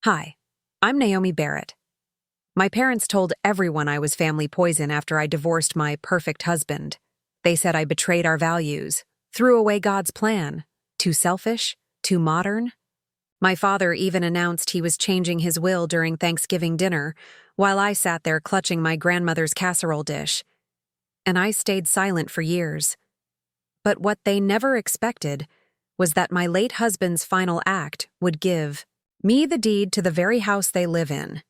Hi, I'm Naomi Barrett. My parents told everyone I was family poison after I divorced my perfect husband. They said I betrayed our values, threw away God's plan, too selfish, too modern. My father even announced he was changing his will during Thanksgiving dinner, while I sat there clutching my grandmother's casserole dish. And I stayed silent for years. But what they never expected was that my late husband's final act would give me the deed to the very house they live in.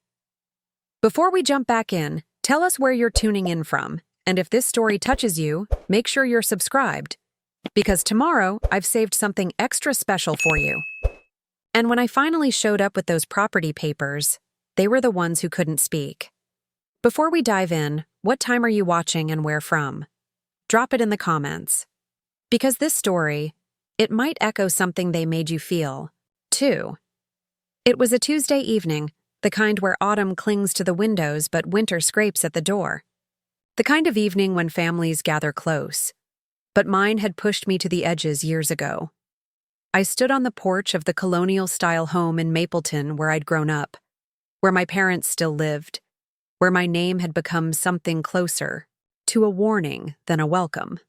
Before we jump back in, tell us where you're tuning in from, and if this story touches you, make sure you're subscribed, because tomorrow I've saved something extra special for you. And when I finally showed up with those property papers, they were the ones who couldn't speak. Before we dive in, what time are you watching and where from? Drop it in the comments. Because this story, it might echo something they made you feel, too. It was a Tuesday evening, the kind where autumn clings to the windows but winter scrapes at the door. The kind of evening when families gather close. But mine had pushed me to the edges years ago. I stood on the porch of the colonial-style home in Mapleton where I'd grown up, where my parents still lived, where my name had become something closer to a warning than a welcome.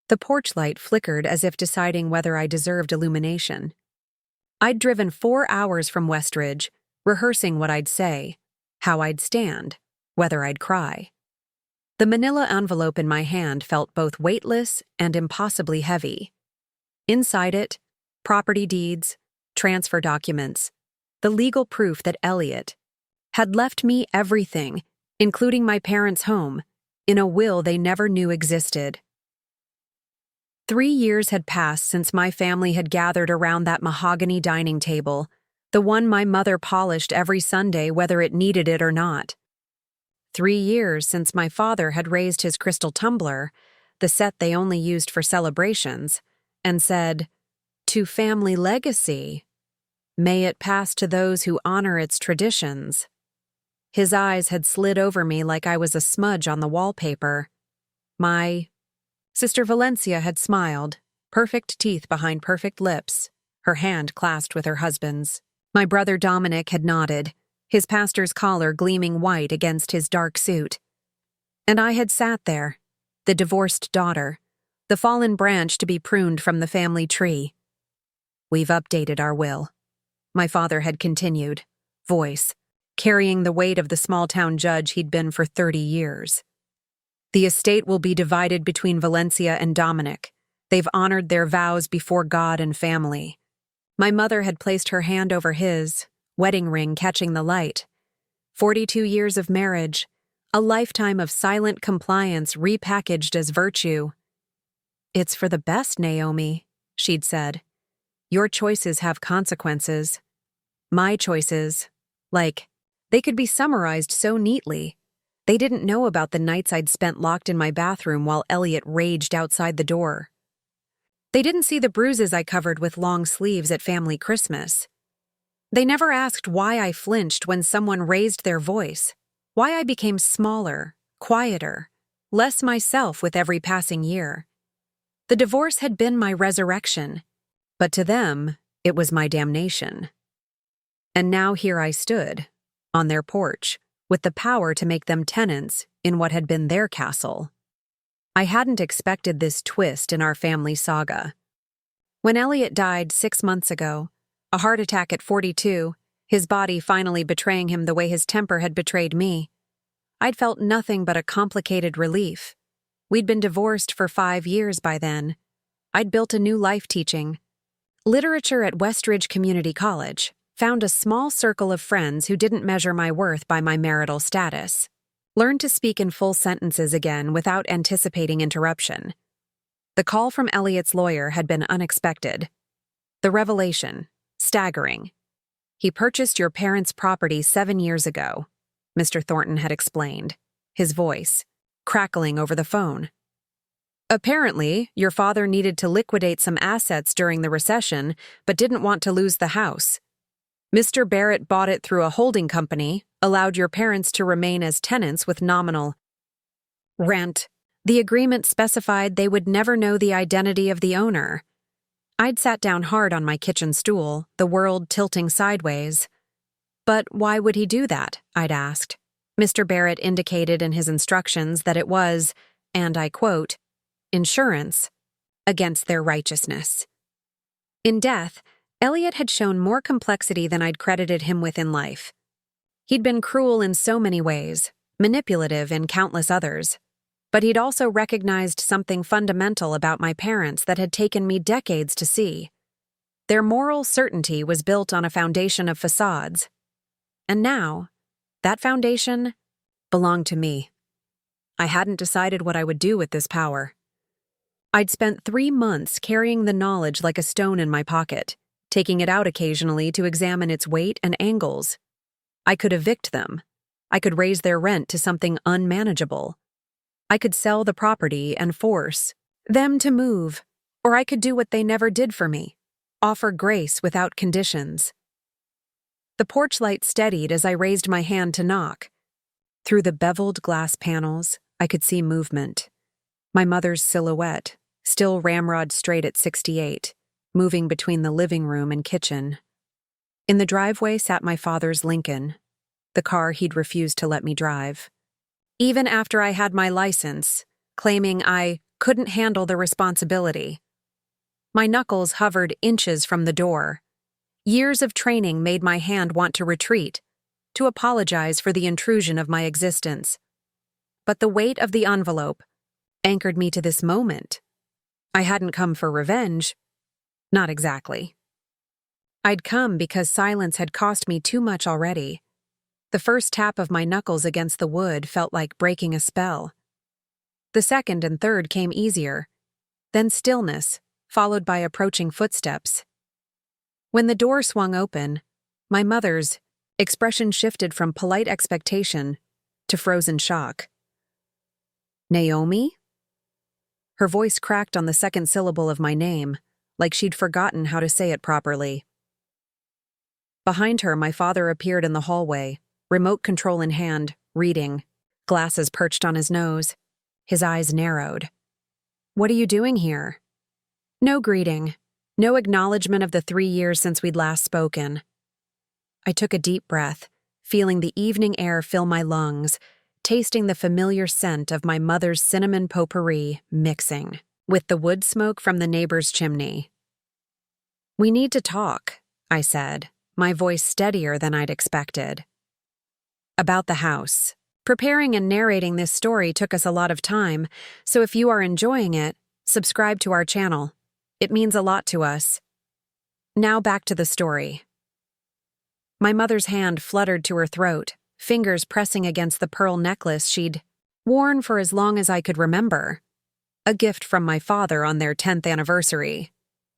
The porch light flickered as if deciding whether I deserved illumination. I'd driven 4 hours from Westridge, rehearsing what I'd say, how I'd stand, whether I'd cry. The manila envelope in my hand felt both weightless and impossibly heavy. Inside it, property deeds, transfer documents, the legal proof that Elliot had left me everything, including my parents' home, in a will they never knew existed. 3 years had passed since my family had gathered around that mahogany dining table, the one my mother polished every Sunday whether it needed it or not. 3 years since my father had raised his crystal tumbler, the set they only used for celebrations, and said, "To family legacy, may it pass to those who honor its traditions." His eyes had slid over me like I was a smudge on the wallpaper. My Sister Valencia had smiled, perfect teeth behind perfect lips, her hand clasped with her husband's. My brother Dominic had nodded, his pastor's collar gleaming white against his dark suit. And I had sat there, the divorced daughter, the fallen branch to be pruned from the family tree. "We've updated our will," my father had continued, voice carrying the weight of the small-town judge he'd been for 30 years. "The estate will be divided between Valencia and Dominic. They've honored their vows before God and family." My mother had placed her hand over his, wedding ring catching the light. 42 years of marriage, a lifetime of silent compliance repackaged as virtue. "It's for the best, Naomi," she'd said. "Your choices have consequences. My choices, they could be summarized so neatly. They didn't know about the nights I'd spent locked in my bathroom while Elliot raged outside the door. They didn't see the bruises I covered with long sleeves at family Christmas. They never asked why I flinched when someone raised their voice, why I became smaller, quieter, less myself with every passing year. The divorce had been my resurrection, but to them, it was my damnation. And now here I stood, on their porch, with the power to make them tenants in what had been their castle. I hadn't expected this twist in our family saga. When Elliot died 6 months ago, a heart attack at 42, his body finally betraying him the way his temper had betrayed me, I'd felt nothing but a complicated relief. We'd been divorced for 5 years by then. I'd built a new life teaching literature at Westridge Community College, found a small circle of friends who didn't measure my worth by my marital status, learned to speak in full sentences again without anticipating interruption. The call from Elliot's lawyer had been unexpected. The revelation, staggering. "He purchased your parents' property 7 years ago," Mr. Thornton had explained, his voice crackling over the phone. "Apparently, your father needed to liquidate some assets during the recession, but didn't want to lose the house. Mr. Barrett bought it through a holding company, allowed your parents to remain as tenants with nominal rent. The agreement specified they would never know the identity of the owner." I'd sat down hard on my kitchen stool, the world tilting sideways. But why would he do that? I'd asked. Mr. Barrett indicated in his instructions that it was, and I quote, insurance against their righteousness. In death, Elliot had shown more complexity than I'd credited him with in life. He'd been cruel in so many ways, manipulative in countless others, but he'd also recognized something fundamental about my parents that had taken me decades to see. Their moral certainty was built on a foundation of facades. And now, that foundation belonged to me. I hadn't decided what I would do with this power. I'd spent 3 months carrying the knowledge like a stone in my pocket, taking it out occasionally to examine its weight and angles. I could evict them. I could raise their rent to something unmanageable. I could sell the property and force them to move, or I could do what they never did for me, offer grace without conditions. The porch light steadied as I raised my hand to knock. Through the beveled glass panels, I could see movement. My mother's silhouette, still ramrod straight at 68, moving between the living room and kitchen. In the driveway sat my father's Lincoln, the car he'd refused to let me drive. Even after I had my license, claiming I couldn't handle the responsibility. My knuckles hovered inches from the door. Years of training made my hand want to retreat, to apologize for the intrusion of my existence. But the weight of the envelope anchored me to this moment. I hadn't come for revenge. Not exactly. I'd come because silence had cost me too much already. The first tap of my knuckles against the wood felt like breaking a spell. The second and third came easier, then stillness, followed by approaching footsteps. When the door swung open, my mother's expression shifted from polite expectation to frozen shock. Naomi? Her voice cracked on the second syllable of my name, like she'd forgotten how to say it properly. Behind her, my father appeared in the hallway, remote control in hand, reading, glasses perched on his nose. His eyes narrowed. "What are you doing here?" No greeting, no acknowledgement of the 3 years since we'd last spoken. I took a deep breath, feeling the evening air fill my lungs, tasting the familiar scent of my mother's cinnamon potpourri mixing with the wood smoke from the neighbor's chimney. "We need to talk," I said, my voice steadier than I'd expected. "About the house. Preparing and narrating this story took us a lot of time, so if you are enjoying it, subscribe to our channel. It means a lot to us. Now back to the story." My mother's hand fluttered to her throat, fingers pressing against the pearl necklace she'd worn for as long as I could remember. A gift from my father on their 10th anniversary.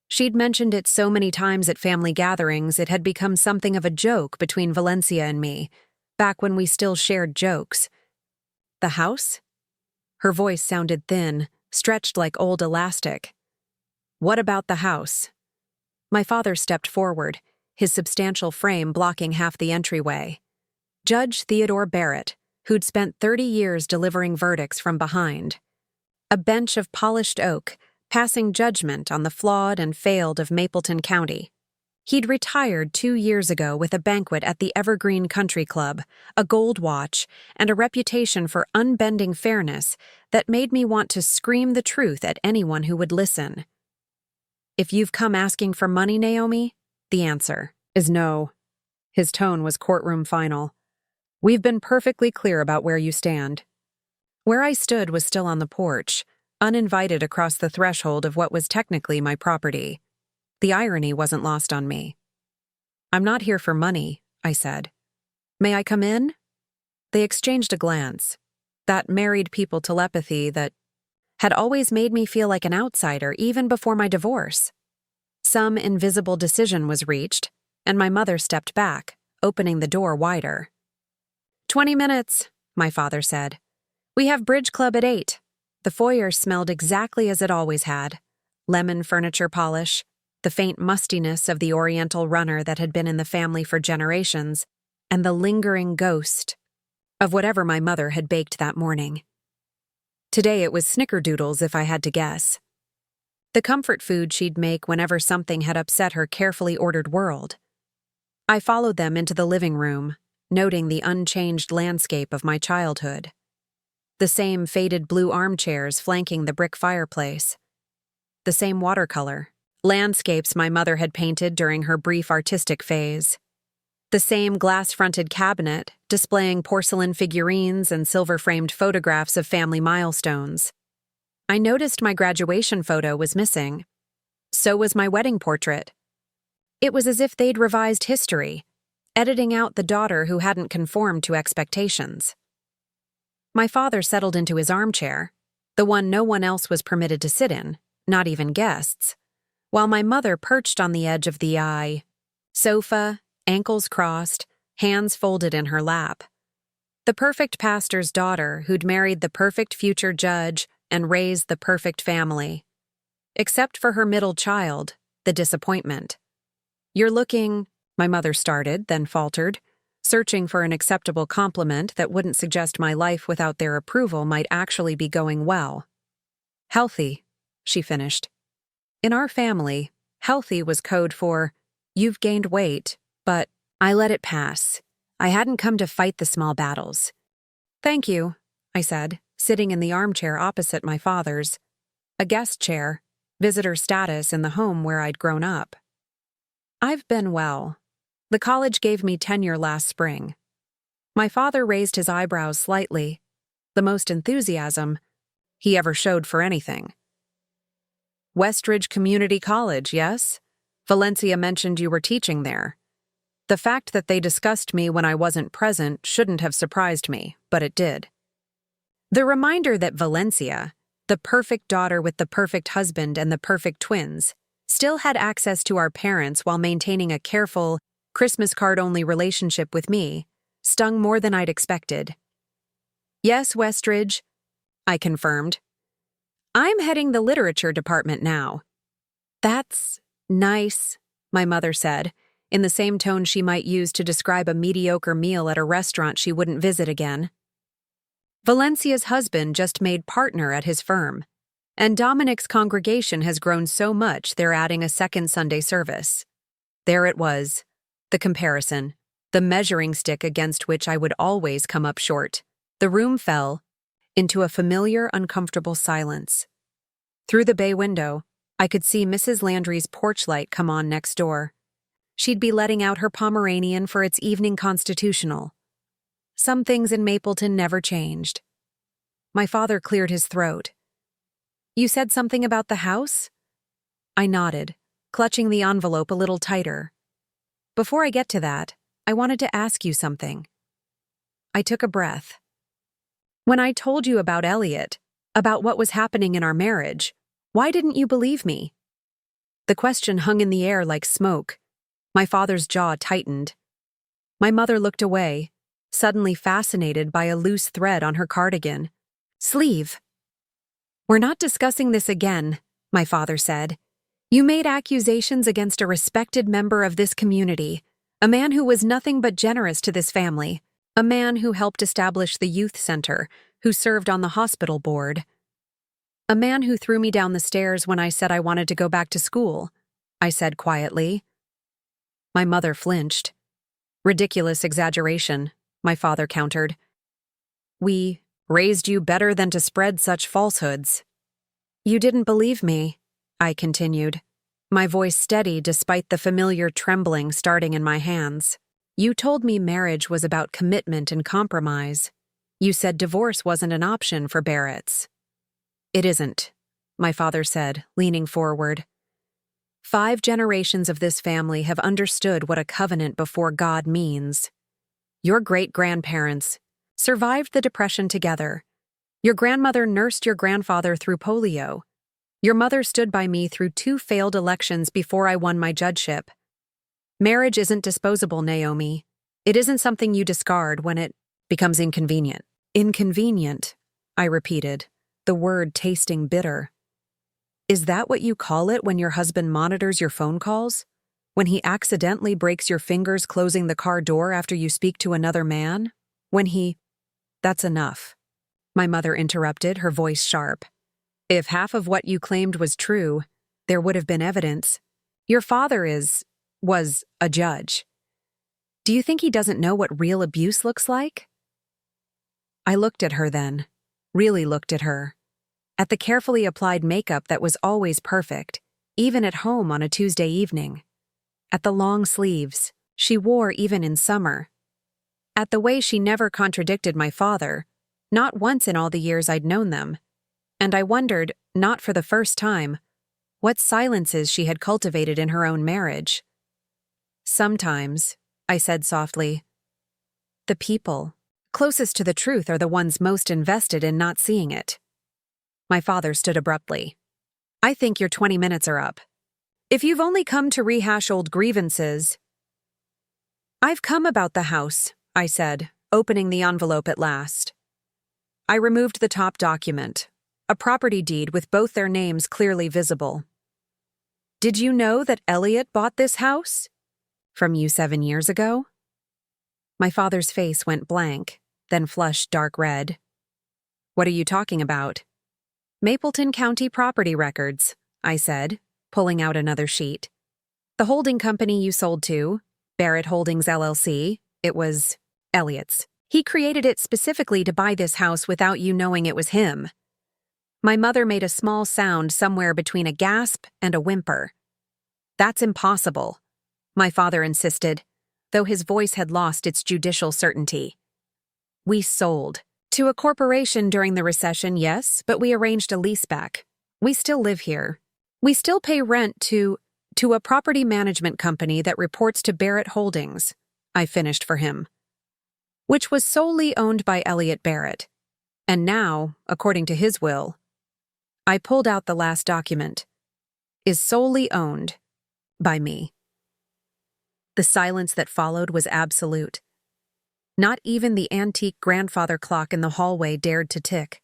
She'd mentioned it so many times at family gatherings it had become something of a joke between Valencia and me, back when we still shared jokes. "The house?" Her voice sounded thin, stretched like old elastic. "What about the house?" My father stepped forward, his substantial frame blocking half the entryway. Judge Theodore Barrett, who'd spent 30 years delivering verdicts from behind. A bench of polished oak, passing judgment on the flawed and failed of Mapleton County. He'd retired 2 years ago with a banquet at the Evergreen Country Club, a gold watch, and a reputation for unbending fairness that made me want to scream the truth at anyone who would listen. "If you've come asking for money, Naomi, the answer is no." His tone was courtroom final. "We've been perfectly clear about where you stand." Where I stood was still on the porch, uninvited across the threshold of what was technically my property. The irony wasn't lost on me. "I'm not here for money," I said. "May I come in?" They exchanged a glance. That married people telepathy that had always made me feel like an outsider even before my divorce. Some invisible decision was reached, and my mother stepped back, opening the door wider. 20 minutes, my father said. "We have bridge club at 8. The foyer smelled exactly as it always had. Lemon furniture polish, the faint mustiness of the oriental runner that had been in the family for generations, and the lingering ghost of whatever my mother had baked that morning. Today it was snickerdoodles if I had to guess. The comfort food she'd make whenever something had upset her carefully ordered world. I followed them into the living room, noting the unchanged landscape of my childhood. The same faded blue armchairs flanking the brick fireplace. The same watercolor, landscapes my mother had painted during her brief artistic phase. The same glass-fronted cabinet displaying porcelain figurines and silver-framed photographs of family milestones. I noticed my graduation photo was missing. So was my wedding portrait. It was as if they'd revised history, editing out the daughter who hadn't conformed to expectations. My father settled into his armchair, the one no one else was permitted to sit in, not even guests, while my mother perched on the edge of the sofa, ankles crossed, hands folded in her lap. The perfect pastor's daughter who'd married the perfect future judge and raised the perfect family. Except for her middle child, the disappointment. "You're looking," my mother started, then faltered, searching for an acceptable compliment that wouldn't suggest my life without their approval might actually be going well. "Healthy," she finished. In our family, healthy was code for, "You've gained weight," but I let it pass. I hadn't come to fight the small battles. "Thank you," I said, sitting in the armchair opposite my father's. A guest chair, visitor status in the home where I'd grown up. "I've been well. The college gave me tenure last spring." My father raised his eyebrows slightly, the most enthusiasm he ever showed for anything. "Westridge Community College, yes? Valencia mentioned you were teaching there." The fact that they discussed me when I wasn't present shouldn't have surprised me, but it did. The reminder that Valencia, the perfect daughter with the perfect husband and the perfect twins, still had access to our parents while maintaining a careful, Christmas card-only relationship with me, stung more than I'd expected. "Yes, Westridge," I confirmed. "I'm heading the literature department now." "That's nice," my mother said, in the same tone she might use to describe a mediocre meal at a restaurant she wouldn't visit again. "Valencia's husband just made partner at his firm, and Dominic's congregation has grown so much they're adding a second Sunday service." There it was, the comparison, the measuring stick against which I would always come up short. The room fell into a familiar, uncomfortable silence. Through the bay window, I could see Mrs. Landry's porch light come on next door. She'd be letting out her Pomeranian for its evening constitutional. Some things in Mapleton never changed. My father cleared his throat. "You said something about the house?" I nodded, clutching the envelope a little tighter. "Before I get to that, I wanted to ask you something." I took a breath. "When I told you about Elliot, about what was happening in our marriage, why didn't you believe me?" The question hung in the air like smoke. My father's jaw tightened. My mother looked away, suddenly fascinated by a loose thread on her cardigan. "Sleeve." "We're not discussing this again," my father said. "You made accusations against a respected member of this community, a man who was nothing but generous to this family, a man who helped establish the youth center, who served on the hospital board. A man who threw me down the stairs when I said I wanted to go back to school," I said quietly. My mother flinched. "Ridiculous exaggeration," my father countered. "We raised you better than to spread such falsehoods." "You didn't believe me," I continued, my voice steady despite the familiar trembling starting in my hands. "You told me marriage was about commitment and compromise. You said divorce wasn't an option for Barretts." "It isn't," my father said, leaning forward. 5 generations of this family have understood what a covenant before God means. Your great-grandparents survived the Depression together. Your grandmother nursed your grandfather through polio. Your mother stood by me through 2 failed elections before I won my judgeship. Marriage isn't disposable, Naomi. It isn't something you discard when it becomes inconvenient. Inconvenient, I repeated, the word tasting bitter. Is that what you call it when your husband monitors your phone calls? When he accidentally breaks your fingers closing the car door after you speak to another man? When he— That's enough. My mother interrupted, her voice sharp. If half of what you claimed was true, there would have been evidence. Your father was a judge. Do you think he doesn't know what real abuse looks like? I looked at her then, really looked at her, at the carefully applied makeup that was always perfect, even at home on a Tuesday evening, at the long sleeves she wore even in summer, at the way she never contradicted my father, not once in all the years I'd known them, and I wondered, not for the first time, what silences she had cultivated in her own marriage. Sometimes, I said softly, the people closest to the truth are the ones most invested in not seeing it. My father stood abruptly. I think your 20 minutes are up. If you've only come to rehash old grievances— I've come about the house, I said, opening the envelope at last. I removed the top document, a property deed with both their names clearly visible. Did you know that Elliot bought this house? From you 7 years ago? My father's face went blank, then flushed dark red. What are you talking about? Mapleton County property records, I said, pulling out another sheet. The holding company you sold to, Barrett Holdings LLC, it was Elliot's. He created it specifically to buy this house without you knowing it was him. My mother made a small sound somewhere between a gasp and a whimper. That's impossible, my father insisted, though his voice had lost its judicial certainty. We sold. To a corporation during the recession, yes, but we arranged a leaseback. We still live here. We still pay rent to a property management company that reports to Barrett Holdings, I finished for him, which was solely owned by Elliot Barrett. And now, according to his will, I pulled out the last document, is solely owned by me. The silence that followed was absolute. Not even the antique grandfather clock in the hallway dared to tick.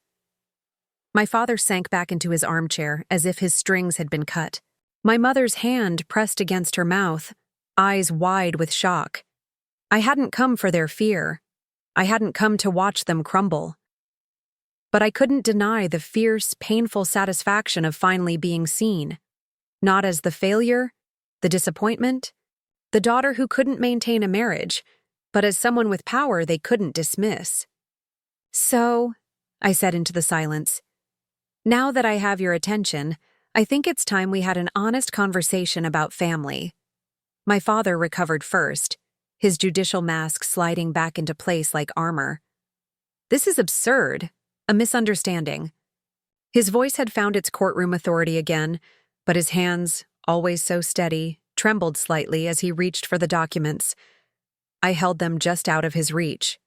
My father sank back into his armchair as if his strings had been cut. My mother's hand pressed against her mouth, eyes wide with shock. I hadn't come for their fear. I hadn't come to watch them crumble. But I couldn't deny the fierce, painful satisfaction of finally being seen. Not as the failure, the disappointment, the daughter who couldn't maintain a marriage, but as someone with power they couldn't dismiss. So, I said into the silence, now that I have your attention, I think it's time we had an honest conversation about family. My father recovered first, his judicial mask sliding back into place like armor. This is absurd, a misunderstanding. His voice had found its courtroom authority again, but his hands, always so steady, trembled slightly as he reached for the documents. I held them just out of his reach.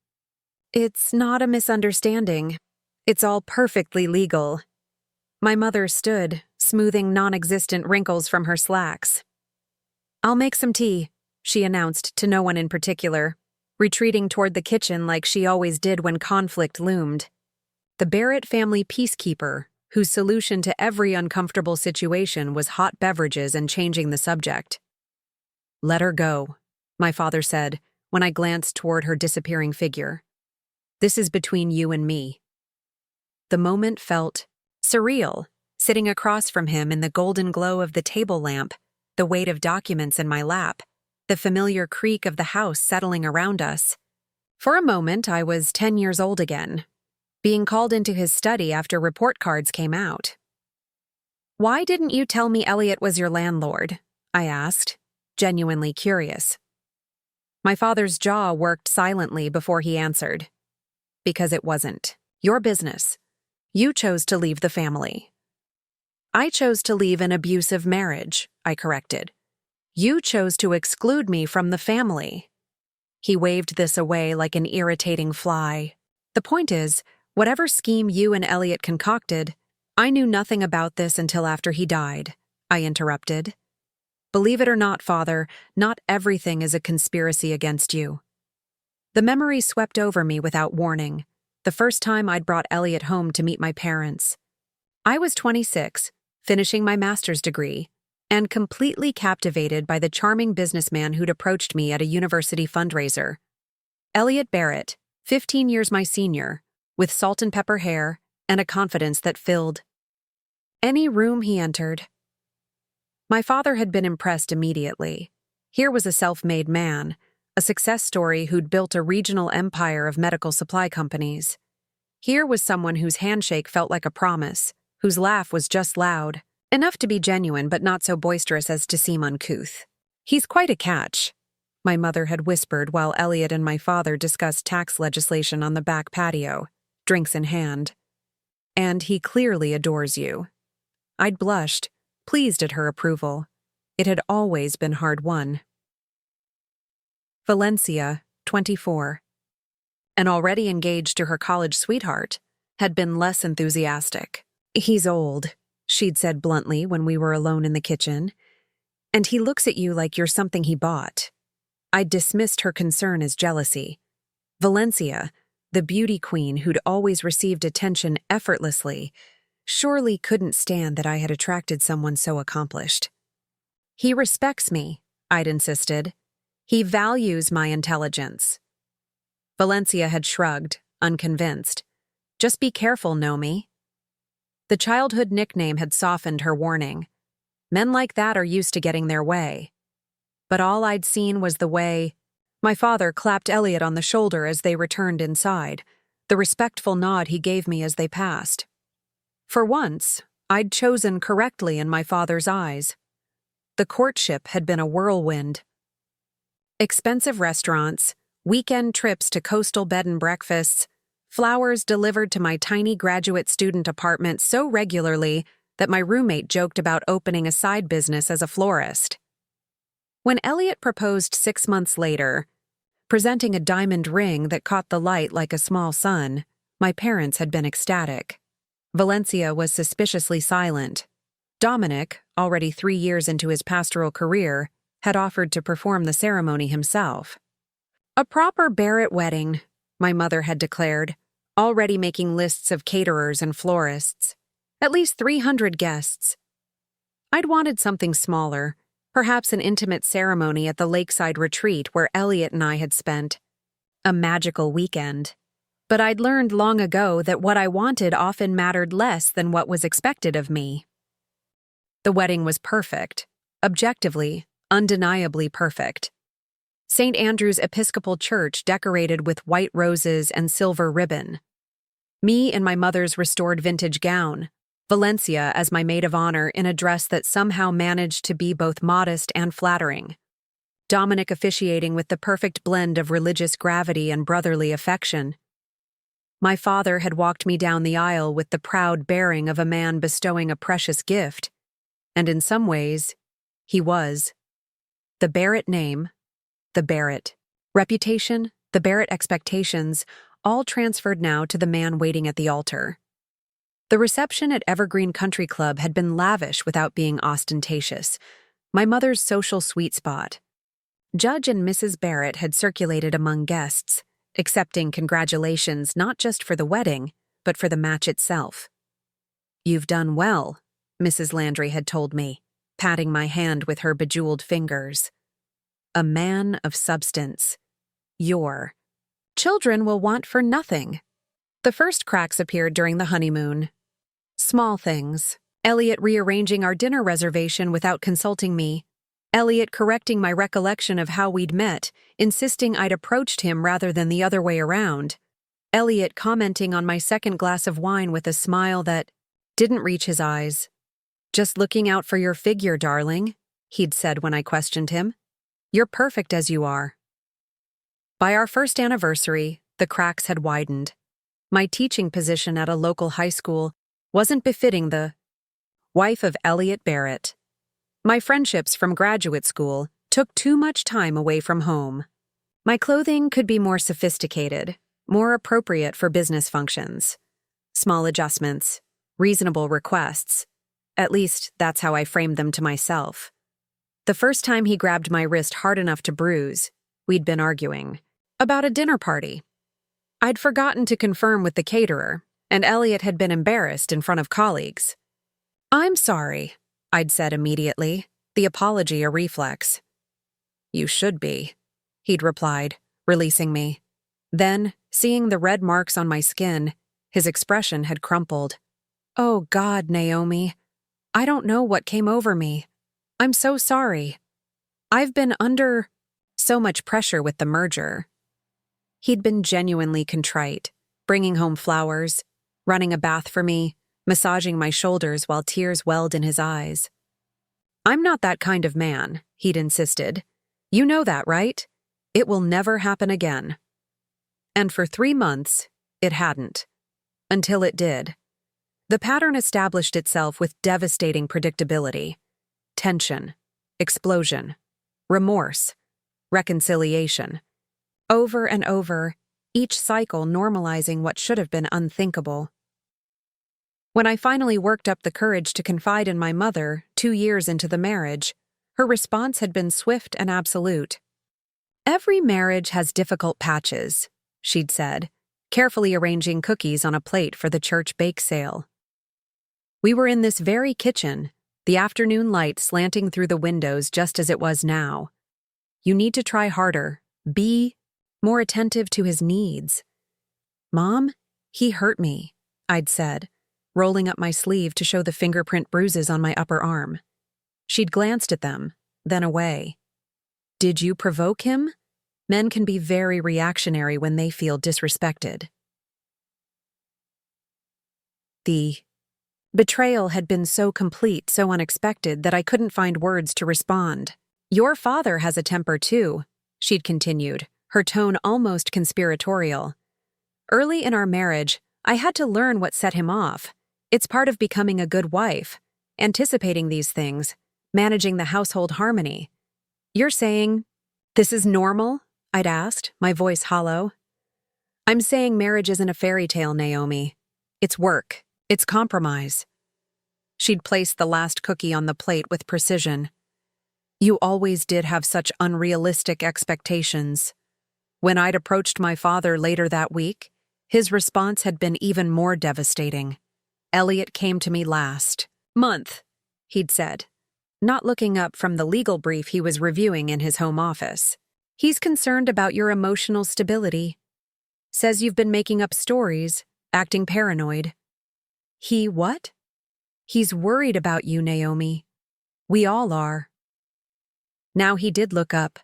It's not a misunderstanding. It's all perfectly legal. My mother stood, smoothing non-existent wrinkles from her slacks. I'll make some tea, she announced to no one in particular, retreating toward the kitchen like she always did when conflict loomed. The Barrett family peacekeeper, whose solution to every uncomfortable situation was hot beverages and changing the subject. Let her go, my father said, when I glanced toward her disappearing figure. This is between you and me. The moment felt surreal, sitting across from him in the golden glow of the table lamp, the weight of documents in my lap, the familiar creak of the house settling around us. For a moment, I was 10 years old again, being called into his study after report cards came out. Why didn't you tell me Elliot was your landlord? I asked, genuinely curious. My father's jaw worked silently before he answered. Because it wasn't your business. You chose to leave the family. I chose to leave an abusive marriage, I corrected. You chose to exclude me from the family. He waved this away like an irritating fly. The point is, whatever scheme you and Elliot concocted, I knew nothing about this until after he died, I interrupted. Believe it or not, Father, not everything is a conspiracy against you. The memory swept over me without warning, the first time I'd brought Elliot home to meet my parents. I was 26, finishing my master's degree, and completely captivated by the charming businessman who'd approached me at a university fundraiser. Elliot Barrett, 15 years my senior, with salt and pepper hair and a confidence that filled any room he entered. My father had been impressed immediately. Here was a self-made man, a success story who'd built a regional empire of medical supply companies. Here was someone whose handshake felt like a promise, whose laugh was just loud, enough to be genuine but not so boisterous as to seem uncouth. "He's quite a catch," my mother had whispered while Elliot and my father discussed tax legislation on the back patio, drinks in hand. "And he clearly adores you." I'd blushed, pleased at her approval. It had always been hard-won. Valencia, 24. And already engaged to her college sweetheart, had been less enthusiastic. "He's old," she'd said bluntly when we were alone in the kitchen, "and he looks at you like you're something he bought." I'd dismissed her concern as jealousy. Valencia, the beauty queen who'd always received attention effortlessly, surely couldn't stand that I had attracted someone so accomplished. "He respects me," I'd insisted. "He values my intelligence." Valencia had shrugged, unconvinced. "Just be careful, Naomi." The childhood nickname had softened her warning. Men like that are used to getting their way. But all I'd seen was the way my father clapped Elliot on the shoulder as they returned inside, the respectful nod he gave me as they passed. For once, I'd chosen correctly in my father's eyes. The courtship had been a whirlwind. Expensive restaurants, weekend trips to coastal bed and breakfasts, flowers delivered to my tiny graduate student apartment so regularly that my roommate joked about opening a side business as a florist. When Elliot proposed 6 months later, presenting a diamond ring that caught the light like a small sun, my parents had been ecstatic. Valencia was suspiciously silent. Dominic, already 3 years into his pastoral career, had offered to perform the ceremony himself. "A proper Barrett wedding," my mother had declared, already making lists of caterers and florists. "At least 300 guests." I'd wanted something smaller, perhaps an intimate ceremony at the lakeside retreat where Elliot and I had spent a magical weekend. But I'd learned long ago that what I wanted often mattered less than what was expected of me. The wedding was perfect, objectively, undeniably perfect. St. Andrew's Episcopal Church decorated with white roses and silver ribbon. Me in my mother's restored vintage gown, Valencia as my maid of honor in a dress that somehow managed to be both modest and flattering. Dominic officiating with the perfect blend of religious gravity and brotherly affection. My father had walked me down the aisle with the proud bearing of a man bestowing a precious gift, and in some ways, he was. The Barrett name, the Barrett reputation, the Barrett expectations, all transferred now to the man waiting at the altar. The reception at Evergreen Country Club had been lavish without being ostentatious, my mother's social sweet spot. Judge and Mrs. Barrett had circulated among guests, accepting congratulations not just for the wedding, but for the match itself. "You've done well," Mrs. Landry had told me, patting my hand with her bejeweled fingers. "A man of substance. Your children will want for nothing." The first cracks appeared during the honeymoon. Small things. Elliot rearranging our dinner reservation without consulting me. Elliot correcting my recollection of how we'd met, insisting I'd approached him rather than the other way around. Elliot commenting on my second glass of wine with a smile that didn't reach his eyes. "Just looking out for your figure, darling," he'd said when I questioned him. "You're perfect as you are." By our first anniversary, the cracks had widened. My teaching position at a local high school wasn't befitting the wife of Elliot Barrett. My friendships from graduate school took too much time away from home. My clothing could be more sophisticated, more appropriate for business functions. Small adjustments, reasonable requests. At least, that's how I framed them to myself. The first time he grabbed my wrist hard enough to bruise, we'd been arguing about a dinner party. I'd forgotten to confirm with the caterer, and Elliot had been embarrassed in front of colleagues. "I'm sorry," I'd said immediately, the apology a reflex. "You should be," he'd replied, releasing me. Then, seeing the red marks on my skin, his expression had crumpled. "Oh God, Naomi. I don't know what came over me. I'm so sorry. I've been So much pressure with the merger. He'd been genuinely contrite, bringing home flowers, running a bath for me, massaging my shoulders while tears welled in his eyes. "I'm not that kind of man," he'd insisted. "You know that, right? It will never happen again." And for 3 months, it hadn't. Until it did. The pattern established itself with devastating predictability. Tension, explosion, remorse, reconciliation. Over and over, each cycle normalizing what should have been unthinkable. When I finally worked up the courage to confide in my mother 2 years into the marriage, her response had been swift and absolute. "Every marriage has difficult patches," she'd said, carefully arranging cookies on a plate for the church bake sale. We were in this very kitchen, the afternoon light slanting through the windows just as it was now. "You need to try harder, be more attentive to his needs." "Mom, he hurt me," I'd said, rolling up my sleeve to show the fingerprint bruises on my upper arm. She'd glanced at them, then away. "Did you provoke him?" Men can be very reactionary when they feel disrespected. The betrayal had been so complete, so unexpected, that I couldn't find words to respond. "Your father has a temper too," she'd continued, her tone almost conspiratorial. "Early in our marriage, I had to learn what set him off. It's part of becoming a good wife, anticipating these things, managing the household harmony." "You're saying this is normal?" I'd asked, my voice hollow. "I'm saying marriage isn't a fairy tale, Naomi. It's work. It's compromise." She'd placed the last cookie on the plate with precision. "You always did have such unrealistic expectations." When I'd approached my father later that week, his response had been even more devastating. "Elliot came to me last month," he'd said, not looking up from the legal brief he was reviewing in his home office. "He's concerned about your emotional stability. Says you've been making up stories, acting paranoid." "He what?" "He's worried about you, Naomi. We all are." Now he did look up,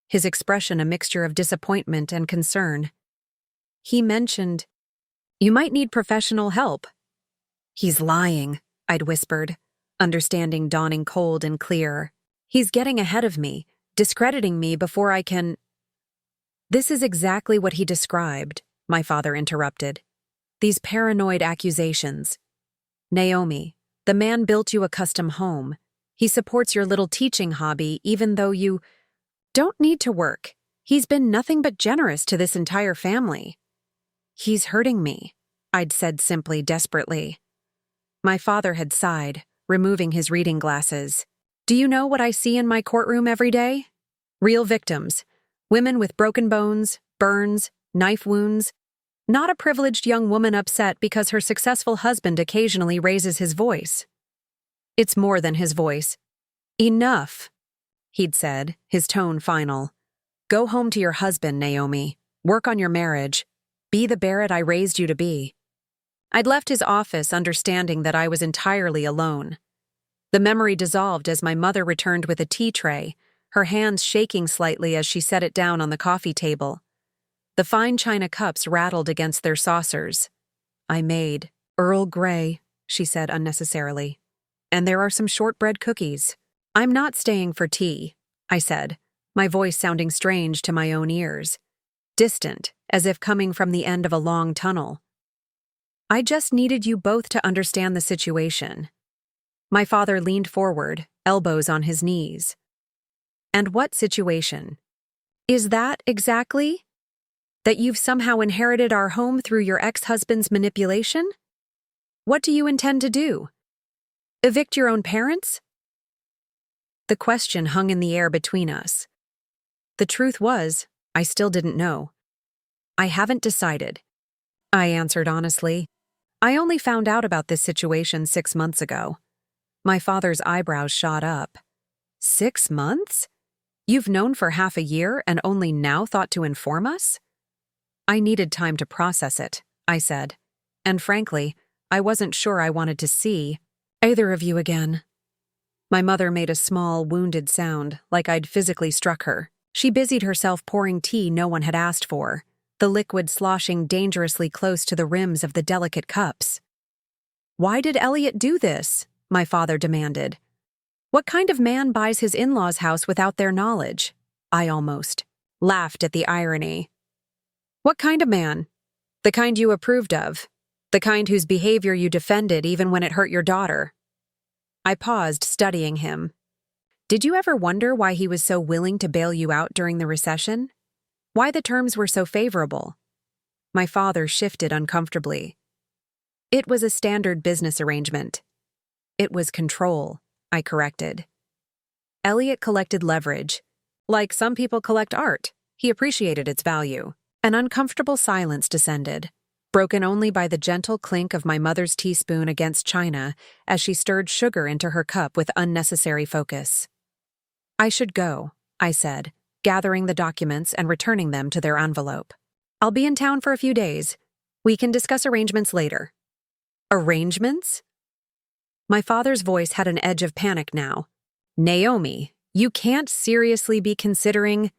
his expression a mixture of disappointment and concern. "He mentioned, you might need professional help." "He's lying," I'd whispered, understanding dawning cold and clear. "He's getting ahead of me, discrediting me before I can—" "This is exactly what he described," my father interrupted. "These paranoid accusations. Naomi, the man built you a custom home. He supports your little teaching hobby even though you don't need to work. He's been nothing but generous to this entire family." "He's hurting me," I'd said simply, desperately. My father had sighed, removing his reading glasses. "Do you know what I see in my courtroom every day? Real victims. Women with broken bones, burns, knife wounds. Not a privileged young woman upset because her successful husband occasionally raises his voice. It's more than his voice. Enough," he'd said, his tone final. "Go home to your husband, Naomi. Work on your marriage. Be the Barrett I raised you to be." I'd left his office understanding that I was entirely alone. The memory dissolved as my mother returned with a tea tray, her hands shaking slightly as she set it down on the coffee table. The fine china cups rattled against their saucers. "I made Earl Grey," she said unnecessarily. "And there are some shortbread cookies." "I'm not staying for tea," I said, my voice sounding strange to my own ears, distant, as if coming from the end of a long tunnel. "I just needed you both to understand the situation." My father leaned forward, elbows on his knees. "And what situation? Is that exactly? That you've somehow inherited our home through your ex-husband's manipulation? What do you intend to do? Evict your own parents?" The question hung in the air between us. The truth was, I still didn't know. "I haven't decided," I answered honestly. "I only found out about this situation 6 months ago." My father's eyebrows shot up. 6 months? You've known for half a year and only now thought to inform us?" "I needed time to process it," I said. "And frankly, I wasn't sure I wanted to see either of you again." My mother made a small, wounded sound, like I'd physically struck her. She busied herself pouring tea no one had asked for, the liquid sloshing dangerously close to the rims of the delicate cups. "Why did Elliot do this?" my father demanded. "What kind of man buys his in-laws' house without their knowledge?" I almost laughed at the irony. "What kind of man? The kind you approved of. The kind whose behavior you defended even when it hurt your daughter." I paused, studying him. "Did you ever wonder why he was so willing to bail you out during the recession? Why the terms were so favorable?" My father shifted uncomfortably. "It was a standard business arrangement." "It was control," I corrected. "Elliot collected leverage. Like some people collect art, he appreciated its value." An uncomfortable silence descended, broken only by the gentle clink of my mother's teaspoon against china as she stirred sugar into her cup with unnecessary focus. "I should go," I said, gathering the documents and returning them to their envelope. "I'll be in town for a few days. We can discuss arrangements later." "Arrangements?" My father's voice had an edge of panic now. "Naomi, you can't seriously be considering—"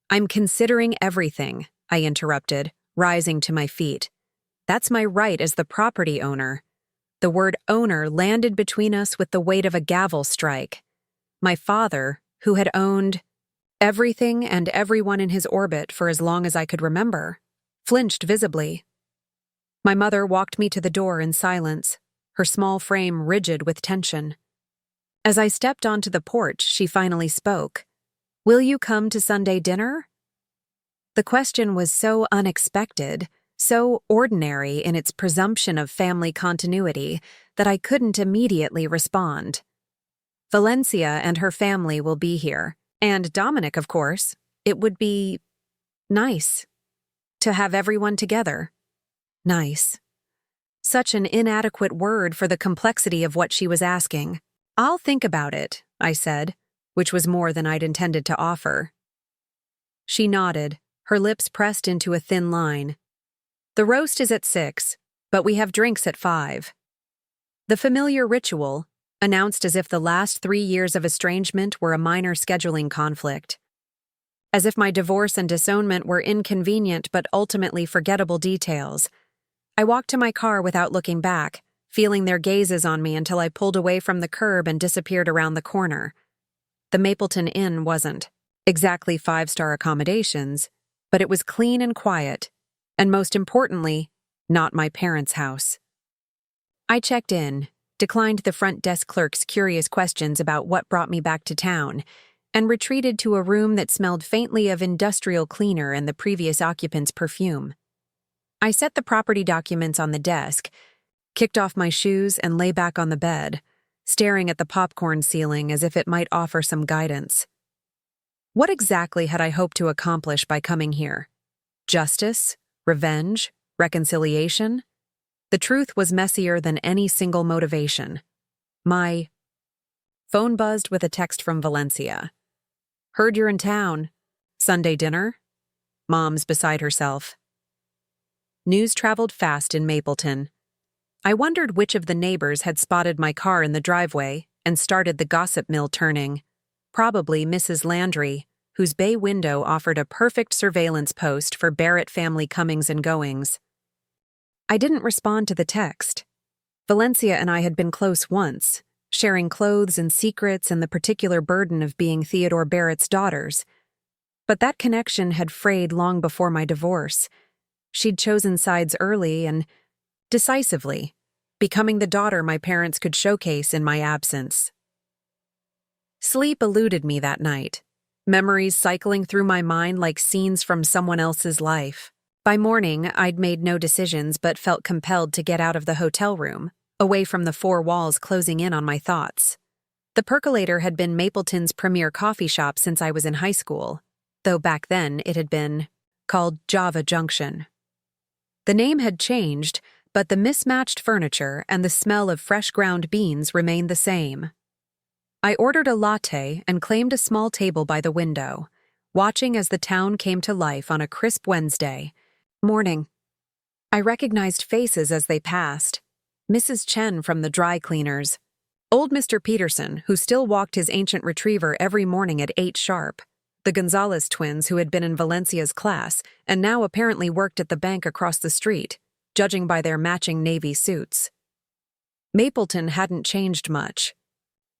"I'm considering everything," I interrupted, rising to my feet. "That's my right as the property owner." The word owner landed between us with the weight of a gavel strike. My father, who had owned everything and everyone in his orbit for as long as I could remember, flinched visibly. My mother walked me to the door in silence, her small frame rigid with tension. As I stepped onto the porch, she finally spoke. "Will you come to Sunday dinner?" The question was so unexpected, so ordinary in its presumption of family continuity, that I couldn't immediately respond. "Valencia and her family will be here, and Dominic, of course. It would be nice to have everyone together." Nice. Such an inadequate word for the complexity of what she was asking. "I'll think about it," I said, which was more than I'd intended to offer. She nodded, her lips pressed into a thin line. "The roast is at 6, but we have drinks at 5. The familiar ritual, announced as if the last 3 years of estrangement were a minor scheduling conflict. As if my divorce and disownment were inconvenient but ultimately forgettable details. I walked to my car without looking back, feeling their gazes on me until I pulled away from the curb and disappeared around the corner. The Mapleton Inn wasn't exactly 5-star accommodations, but it was clean and quiet, and most importantly, not my parents' house. I checked in, declined the front desk clerk's curious questions about what brought me back to town, and retreated to a room that smelled faintly of industrial cleaner and the previous occupant's perfume. I set the property documents on the desk, kicked off my shoes, and lay back on the bed, staring at the popcorn ceiling as if it might offer some guidance. What exactly had I hoped to accomplish by coming here? Justice? Revenge? Reconciliation? The truth was messier than any single motivation. My phone buzzed with a text from Valencia. "Heard you're in town. Sunday dinner?" Mom's beside herself. News traveled fast in Mapleton. I wondered which of the neighbors had spotted my car in the driveway and started the gossip mill turning. Probably Mrs. Landry, whose bay window offered a perfect surveillance post for Barrett family comings and goings. I didn't respond to the text. Valencia and I had been close once, sharing clothes and secrets and the particular burden of being Theodore Barrett's daughters. But that connection had frayed long before my divorce. She'd chosen sides early and decisively, becoming the daughter my parents could showcase in my absence. Sleep eluded me that night, memories cycling through my mind like scenes from someone else's life. By morning, I'd made no decisions but felt compelled to get out of the hotel room, away from the 4 walls closing in on my thoughts. The Percolator had been Mapleton's premier coffee shop since I was in high school, though back then it had been called Java Junction. The name had changed, but the mismatched furniture and the smell of fresh ground beans remained the same. I ordered a latte and claimed a small table by the window, watching as the town came to life on a crisp Wednesday morning. I recognized faces as they passed. Mrs. Chen from the dry cleaners, old Mr. Peterson, who still walked his ancient retriever every morning at 8 sharp, the Gonzalez twins who had been in Valencia's class and now apparently worked at the bank across the street, judging by their matching navy suits. Mapleton hadn't changed much.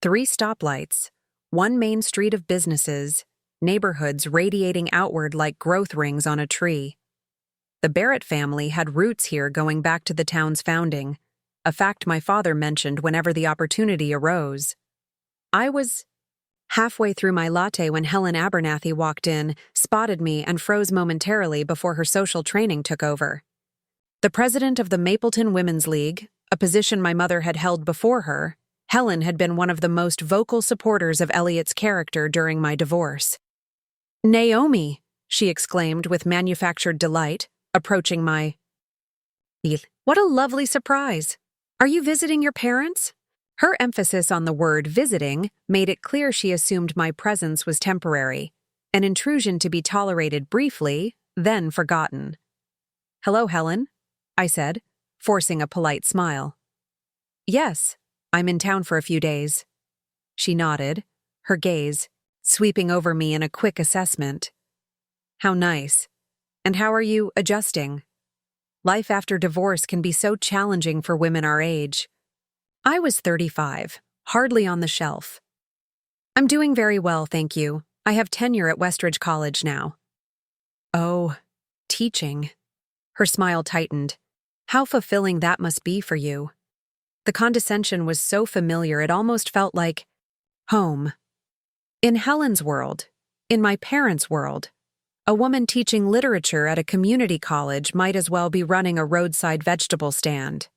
3 stoplights, 1 main street of businesses, neighborhoods radiating outward like growth rings on a tree. The Barrett family had roots here going back to the town's founding, a fact my father mentioned whenever the opportunity arose. I was halfway through my latte when Helen Abernathy walked in, spotted me, and froze momentarily before her social training took over. The president of the Mapleton Women's League, a position my mother had held before her, Helen had been one of the most vocal supporters of Elliot's character during my divorce. "Naomi," she exclaimed with manufactured delight, approaching my... "What a lovely surprise! Are you visiting your parents?" Her emphasis on the word visiting made it clear she assumed my presence was temporary, an intrusion to be tolerated briefly, then forgotten. "Hello, Helen," I said, forcing a polite smile. "Yes, I'm in town for a few days." She nodded, her gaze sweeping over me in a quick assessment. "How nice. And how are you adjusting? Life after divorce can be so challenging for women our age." I was 35, hardly on the shelf. "I'm doing very well, thank you. I have tenure at Westridge College now." "Oh, teaching." Her smile tightened. "How fulfilling that must be for you." The condescension was so familiar it almost felt like home. In Helen's world, in my parents' world, a woman teaching literature at a community college might as well be running a roadside vegetable stand.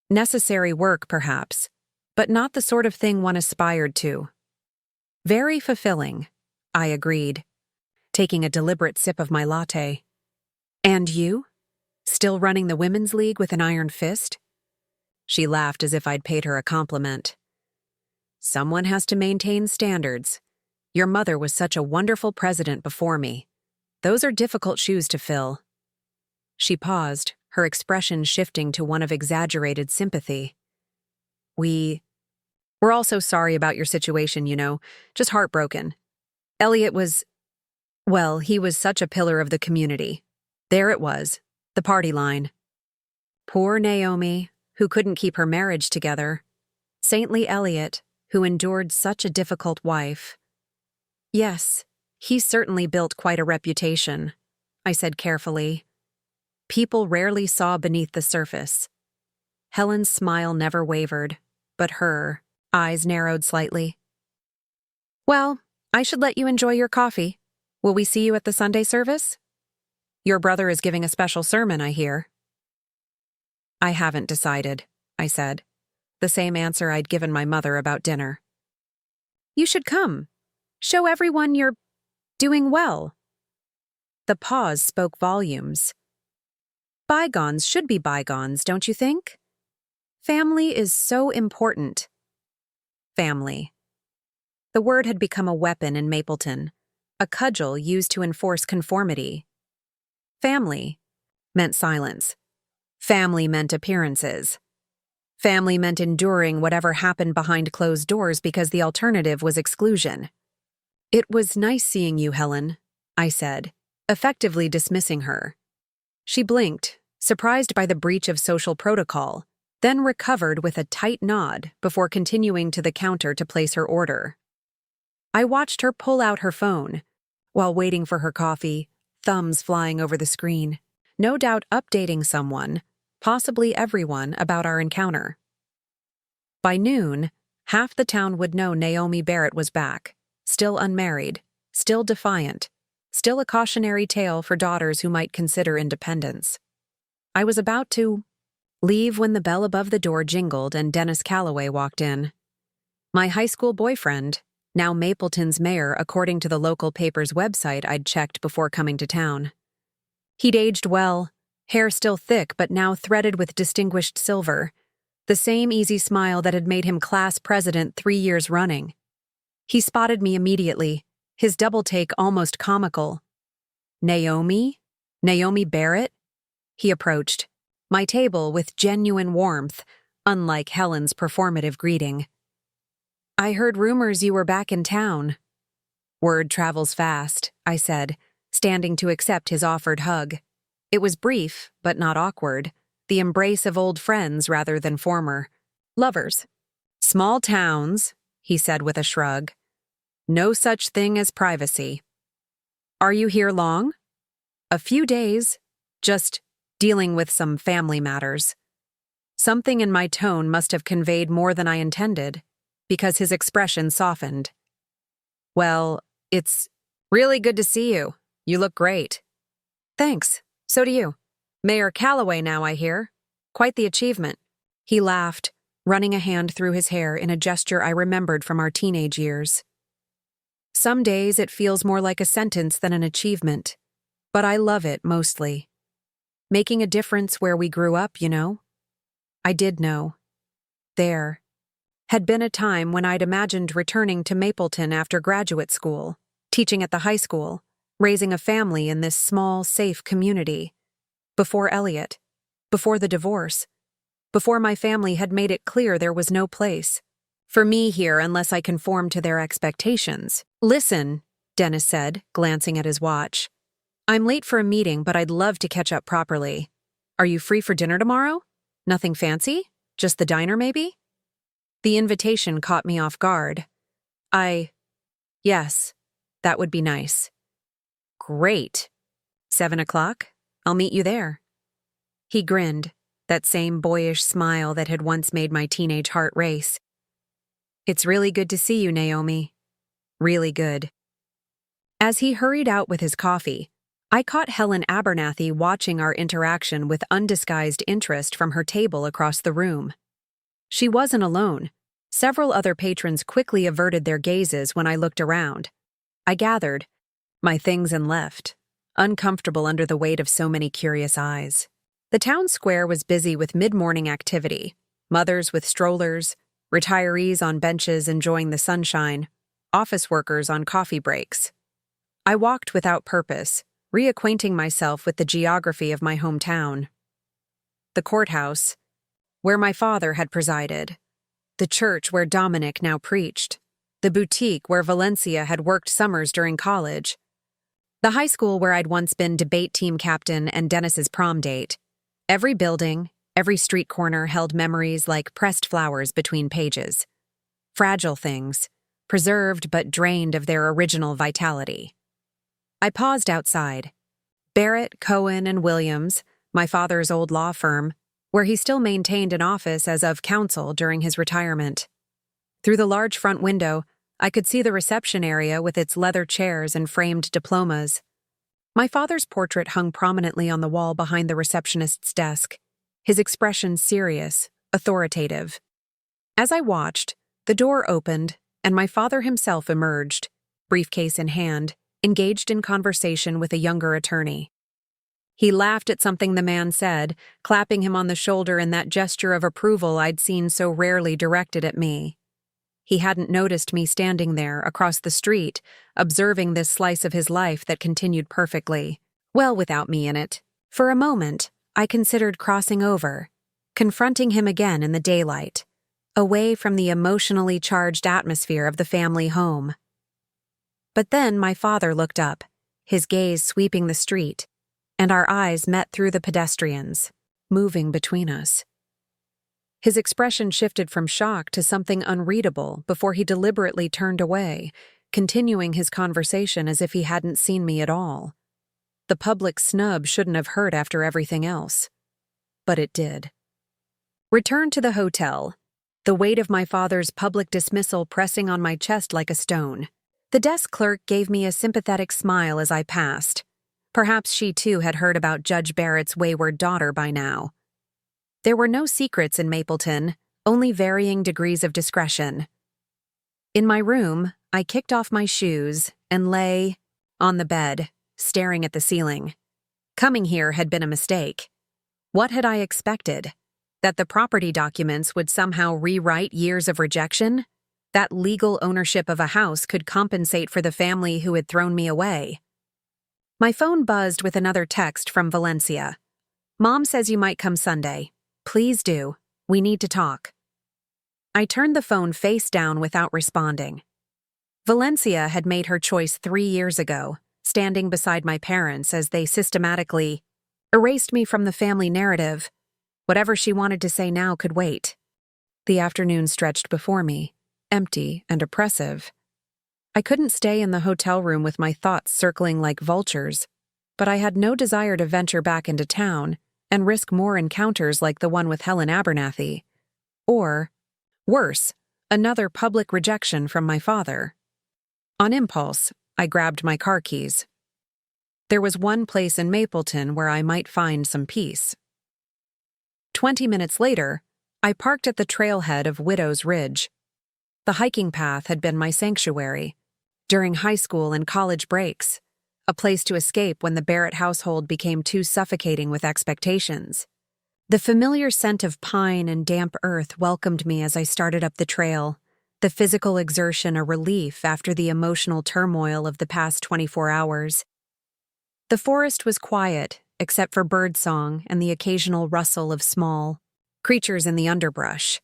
Necessary work, perhaps, but not the sort of thing one aspired to. "Very fulfilling," I agreed, taking a deliberate sip of my latte. "And you? Still running the Women's League with an iron fist?" She laughed as if I'd paid her a compliment. "Someone has to maintain standards. Your mother was such a wonderful president before me. Those are difficult shoes to fill." She paused, her expression shifting to one of exaggerated sympathy. We're all so sorry about your situation, just heartbroken. Elliot was, well, he was such a pillar of the community. There it was, the party line. Poor Naomi, who couldn't keep her marriage together. Saintly Elliot, who endured such a difficult wife. "Yes, he certainly built quite a reputation," I said carefully. People rarely saw beneath the surface. Helen's smile never wavered, but her eyes narrowed slightly. "Well, I should let you enjoy your coffee. Will we see you at the Sunday service? Your brother is giving a special sermon, I hear." "I haven't decided," I said, the same answer I'd given my mother about dinner. "You should come. Show everyone you're doing well." The pause spoke volumes. Bygones should be bygones, don't you think? Family is so important. Family. The word had become a weapon in Mapleton, a cudgel used to enforce conformity. Family meant silence. Family meant appearances. Family meant enduring whatever happened behind closed doors because the alternative was exclusion. "It was nice seeing you, Helen," I said, effectively dismissing her. She blinked, surprised by the breach of social protocol, then recovered with a tight nod before continuing to the counter to place her order. I watched her pull out her phone, while waiting for her coffee, thumbs flying over the screen, no doubt updating someone, possibly everyone, about our encounter. By noon, half the town would know Naomi Barrett was back, still unmarried, still defiant, still a cautionary tale for daughters who might consider independence. I was about to leave when the bell above the door jingled and Dennis Calloway walked in. My high school boyfriend, now Mapleton's mayor according to the local paper's website I'd checked before coming to town. He'd aged well, hair still thick but now threaded with distinguished silver, the same easy smile that had made him class president 3 years running. He spotted me immediately, his double take almost comical. "Naomi? Naomi Barrett?" He approached, my table with genuine warmth, unlike Helen's performative greeting. "I heard rumors you were back in town." Word travels fast, I said, standing to accept his offered hug. It was brief, but not awkward, the embrace of old friends rather than former lovers. Small towns, he said with a shrug. No such thing as privacy. Are you here long? A few days, just dealing with some family matters. Something in my tone must have conveyed more than I intended, because his expression softened. Well, it's really good to see you. You look great. Thanks. So do you. Mayor Calloway now, I hear. Quite the achievement. He laughed, running a hand through his hair in a gesture I remembered from our teenage years. Some days it feels more like a sentence than an achievement, but I love it mostly. Making a difference where we grew up, you know? I did know. There had been a time when I'd imagined returning to Mapleton after graduate school, teaching at the high school, raising a family in this small, safe community. Before Elliot, before the divorce, before my family had made it clear there was no place for me here unless I conformed to their expectations. Listen, Dennis said, glancing at his watch. I'm late for a meeting, but I'd love to catch up properly. Are you free for dinner tomorrow? Nothing fancy? Just the diner, maybe? The invitation caught me off guard. Yes, that would be nice. Great. 7 o'clock? I'll meet you there. He grinned, that same boyish smile that had once made my teenage heart race. It's really good to see you, Naomi. Really good. As he hurried out with his coffee, I caught Helen Abernathy watching our interaction with undisguised interest from her table across the room. She wasn't alone. Several other patrons quickly averted their gazes when I looked around. I gathered my things and left, uncomfortable under the weight of so many curious eyes. The town square was busy with mid-morning activity, mothers with strollers, retirees on benches enjoying the sunshine, office workers on coffee breaks. I walked without purpose, reacquainting myself with the geography of my hometown. The courthouse, where my father had presided, the church where Dominic now preached, the boutique where Valencia had worked summers during college, the high school where I'd once been debate team captain and Dennis's prom date. Every building, every street corner held memories like pressed flowers between pages. Fragile things, preserved but drained of their original vitality. I paused outside. Barrett, Cohen, and Williams, my father's old law firm, where he still maintained an office as of counsel during his retirement. Through the large front window, I could see the reception area with its leather chairs and framed diplomas. My father's portrait hung prominently on the wall behind the receptionist's desk, his expression serious, authoritative. As I watched, the door opened, and my father himself emerged, briefcase in hand, engaged in conversation with a younger attorney. He laughed at something the man said, clapping him on the shoulder in that gesture of approval I'd seen so rarely directed at me. He hadn't noticed me standing there across the street, observing this slice of his life that continued perfectly, well without me in it. For a moment, I considered crossing over, confronting him again in the daylight, away from the emotionally charged atmosphere of the family home. But then my father looked up, his gaze sweeping the street, and our eyes met through the pedestrians, moving between us. His expression shifted from shock to something unreadable before he deliberately turned away, continuing his conversation as if he hadn't seen me at all. The public snub shouldn't have hurt after everything else. But it did. Returned to the hotel, the weight of my father's public dismissal pressing on my chest like a stone. The desk clerk gave me a sympathetic smile as I passed. Perhaps she too had heard about Judge Barrett's wayward daughter by now. There were no secrets in Mapleton, only varying degrees of discretion. In my room, I kicked off my shoes and lay on the bed, staring at the ceiling. Coming here had been a mistake. What had I expected? That the property documents would somehow rewrite years of rejection? That legal ownership of a house could compensate for the family who had thrown me away? My phone buzzed with another text from Valencia. Mom says you might come Sunday. Please do. We need to talk. I turned the phone face down without responding. Valencia had made her choice 3 years ago, standing beside my parents as they systematically erased me from the family narrative. Whatever she wanted to say now could wait. The afternoon stretched before me, empty and oppressive. I couldn't stay in the hotel room with my thoughts circling like vultures, but I had no desire to venture back into town and risk more encounters like the one with Helen Abernathy. Or, worse, another public rejection from my father. On impulse, I grabbed my car keys. There was one place in Mapleton where I might find some peace. 20 minutes later, I parked at the trailhead of Widow's Ridge. The hiking path had been my sanctuary during high school and college breaks, a place to escape when the Barrett household became too suffocating with expectations. The familiar scent of pine and damp earth welcomed me as I started up the trail, the physical exertion a relief after the emotional turmoil of the past 24 hours. The forest was quiet, except for birdsong and the occasional rustle of small creatures in the underbrush.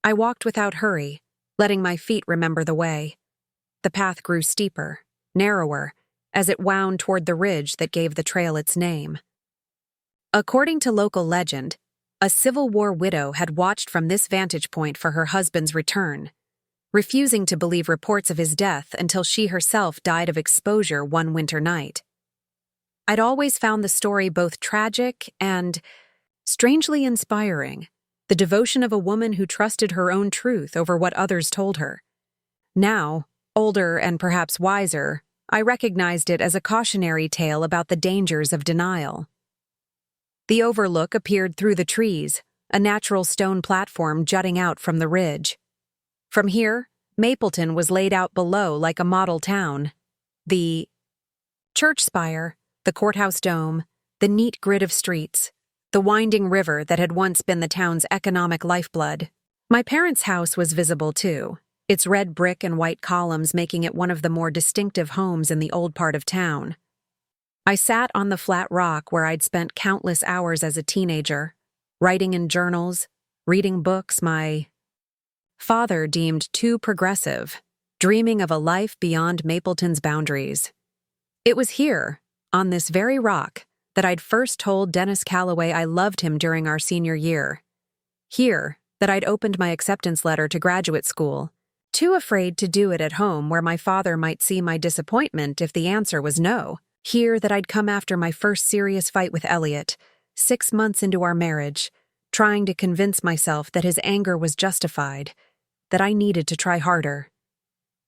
I walked without hurry, letting my feet remember the way. The path grew steeper, narrower, as it wound toward the ridge that gave the trail its name. According to local legend, a Civil War widow had watched from this vantage point for her husband's return, refusing to believe reports of his death until she herself died of exposure one winter night. I'd always found the story both tragic and strangely inspiring, the devotion of a woman who trusted her own truth over what others told her. Now, older and perhaps wiser, I recognized it as a cautionary tale about the dangers of denial. The overlook appeared through the trees, a natural stone platform jutting out from the ridge. From here, Mapleton was laid out below like a model town. The church spire, the courthouse dome, the neat grid of streets, the winding river that had once been the town's economic lifeblood. My parents' house was visible too, its red brick and white columns making it one of the more distinctive homes in the old part of town. I sat on the flat rock where I'd spent countless hours as a teenager, writing in journals, reading books my father deemed too progressive, dreaming of a life beyond Mapleton's boundaries. It was here, on this very rock, that I'd first told Dennis Calloway I loved him during our senior year. Here, that I'd opened my acceptance letter to graduate school, too afraid to do it at home where my father might see my disappointment if the answer was no. Here that I'd come after my first serious fight with Elliot, 6 months into our marriage, trying to convince myself that his anger was justified, that I needed to try harder.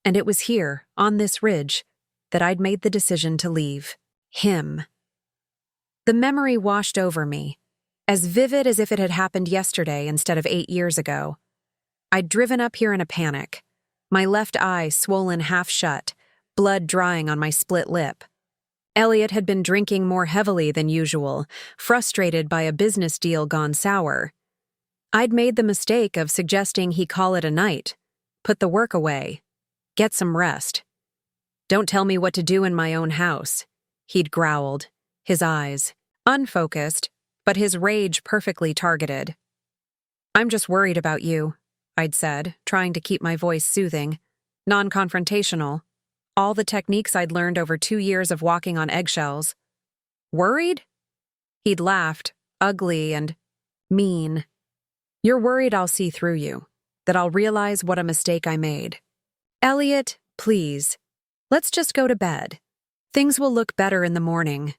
And it was here, on this ridge, that I'd made the decision to leave him. The memory washed over me, as vivid as if it had happened yesterday instead of 8 years ago. I'd driven up here in a panic, my left eye swollen half shut, blood drying on my split lip. Elliot had been drinking more heavily than usual, frustrated by a business deal gone sour. I'd made the mistake of suggesting he call it a night, put the work away, get some rest. "Don't tell me what to do in my own house," he'd growled, his eyes unfocused, but his rage perfectly targeted. "I'm just worried about you," I'd said, trying to keep my voice soothing, non-confrontational, all the techniques I'd learned over 2 years of walking on eggshells. "Worried?" He'd laughed, ugly and mean. "You're worried I'll see through you, that I'll realize what a mistake I made. Elliot, please, let's just go to bed. Things will look better in the morning."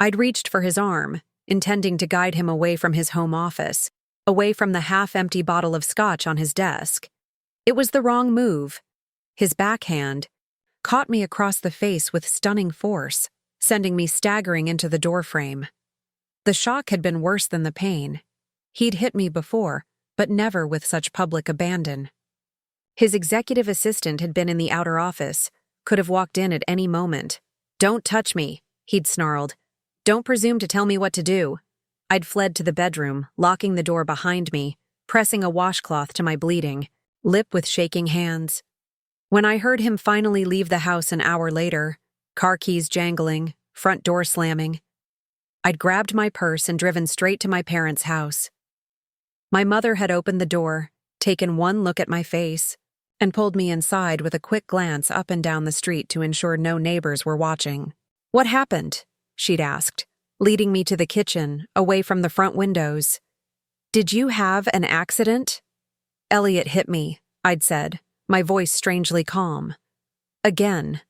I'd reached for his arm, intending to guide him away from his home office, away from the half-empty bottle of scotch on his desk. It was the wrong move. His backhand caught me across the face with stunning force, sending me staggering into the doorframe. The shock had been worse than the pain. He'd hit me before, but never with such public abandon. His executive assistant had been in the outer office, could have walked in at any moment. "Don't touch me," he'd snarled. "Don't presume to tell me what to do." I'd fled to the bedroom, locking the door behind me, pressing a washcloth to my bleeding lip with shaking hands. When I heard him finally leave the house an hour later, car keys jangling, front door slamming, I'd grabbed my purse and driven straight to my parents' house. My mother had opened the door, taken one look at my face, and pulled me inside with a quick glance up and down the street to ensure no neighbors were watching. "What happened?" she'd asked, leading me to the kitchen, away from the front windows. "Did you have an accident?" "Elliot hit me," I'd said, my voice strangely calm. "Again.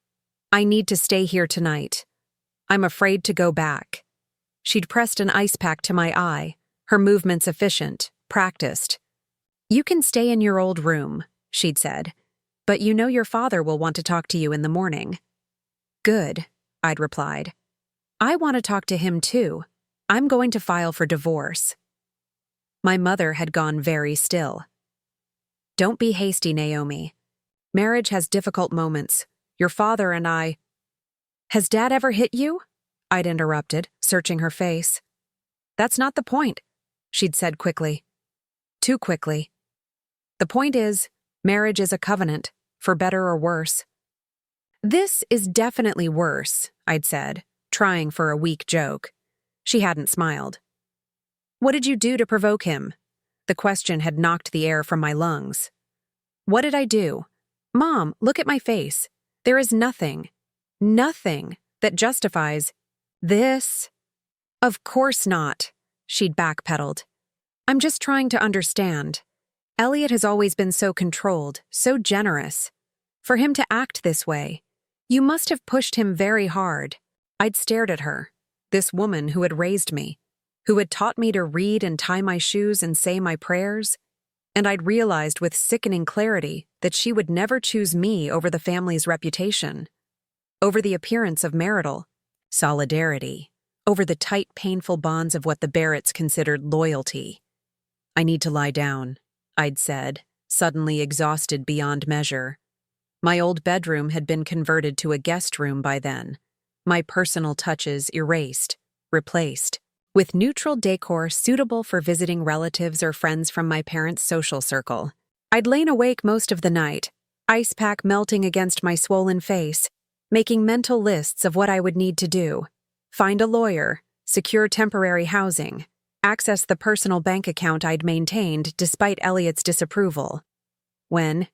I need to stay here tonight. I'm afraid to go back." She'd pressed an ice pack to my eye, her movements efficient, practiced. "You can stay in your old room," she'd said, "but you know your father will want to talk to you in the morning." "Good," I'd replied. "I want to talk to him too. I'm going to file for divorce." My mother had gone very still. "Don't be hasty, Naomi. Marriage has difficult moments. Your father and I—" "Has Dad ever hit you?" I'd interrupted, searching her face. "That's not the point," she'd said quickly. Too quickly. "The point is, marriage is a covenant, for better or worse." "This is definitely worse," I'd said, trying for a weak joke. She hadn't smiled. "What did you do to provoke him?" The question had knocked the air from my lungs. "What did I do? Mom, look at my face. There is nothing that justifies this." "Of course not," she'd backpedaled. "I'm just trying to understand. Elliot has always been so controlled, so generous. For him to act this way, you must have pushed him very hard." I'd stared at her, this woman who had raised me, who had taught me to read and tie my shoes and say my prayers, and I'd realized with sickening clarity that she would never choose me over the family's reputation, over the appearance of marital solidarity, over the tight, painful bonds of what the Barretts considered loyalty. "I need to lie down," I'd said, suddenly exhausted beyond measure. My old bedroom had been converted to a guest room by then, my personal touches erased, replaced, with neutral decor suitable for visiting relatives or friends from my parents' social circle. I'd lain awake most of the night, ice pack melting against my swollen face, making mental lists of what I would need to do. Find a lawyer, secure temporary housing, access the personal bank account I'd maintained despite Elliot's disapproval. When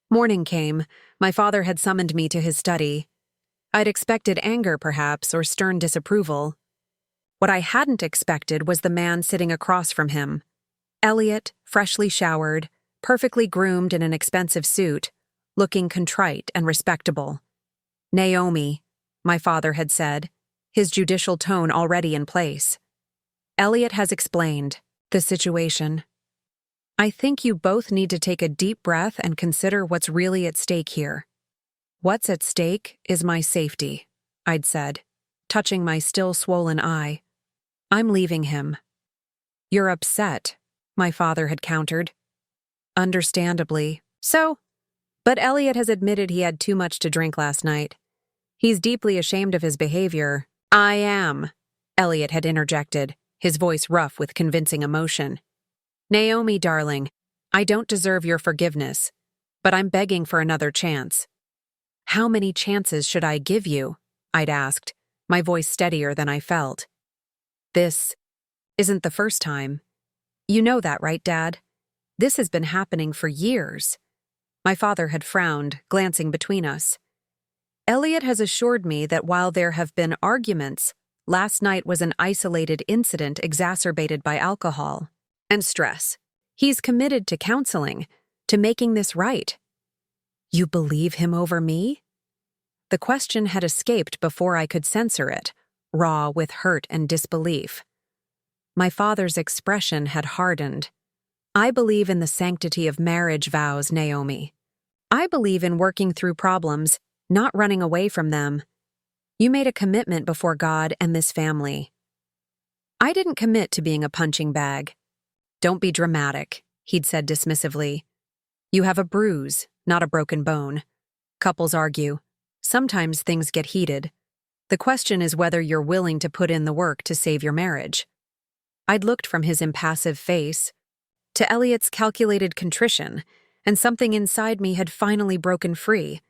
morning came, my father had summoned me to his study. I'd expected anger, perhaps, or stern disapproval. What I hadn't expected was the man sitting across from him. Elliot, freshly showered, perfectly groomed in an expensive suit, looking contrite and respectable. "Naomi," my father had said, his judicial tone already in place. "Elliot has explained the situation. I think you both need to take a deep breath and consider what's really at stake here." "What's at stake is my safety," I'd said, touching my still swollen eye. "I'm leaving him." "You're upset," my father had countered. "Understandably so. But Elliot has admitted he had too much to drink last night. He's deeply ashamed of his behavior." "I am," Elliot had interjected, his voice rough with convincing emotion. "Naomi, darling, I don't deserve your forgiveness, but I'm begging for another chance." "How many chances should I give you?" I'd asked, my voice steadier than I felt. "This isn't the first time. You know that, right, Dad? This has been happening for years." My father had frowned, glancing between us. "Elliot has assured me that while there have been arguments, last night was an isolated incident exacerbated by alcohol and stress. He's committed to counseling, to making this right." "You believe him over me?" The question had escaped before I could censor it, raw with hurt and disbelief. My father's expression had hardened. "I believe in the sanctity of marriage vows, Naomi. I believe in working through problems, not running away from them. You made a commitment before God and this family." I didn't commit to being a punching bag. "Don't be dramatic," he'd said dismissively. "You have a bruise, not a broken bone. Couples argue. Sometimes things get heated. The question is whether you're willing to put in the work to save your marriage." I'd looked from his impassive face to Elliot's calculated contrition, and something inside me had finally broken free.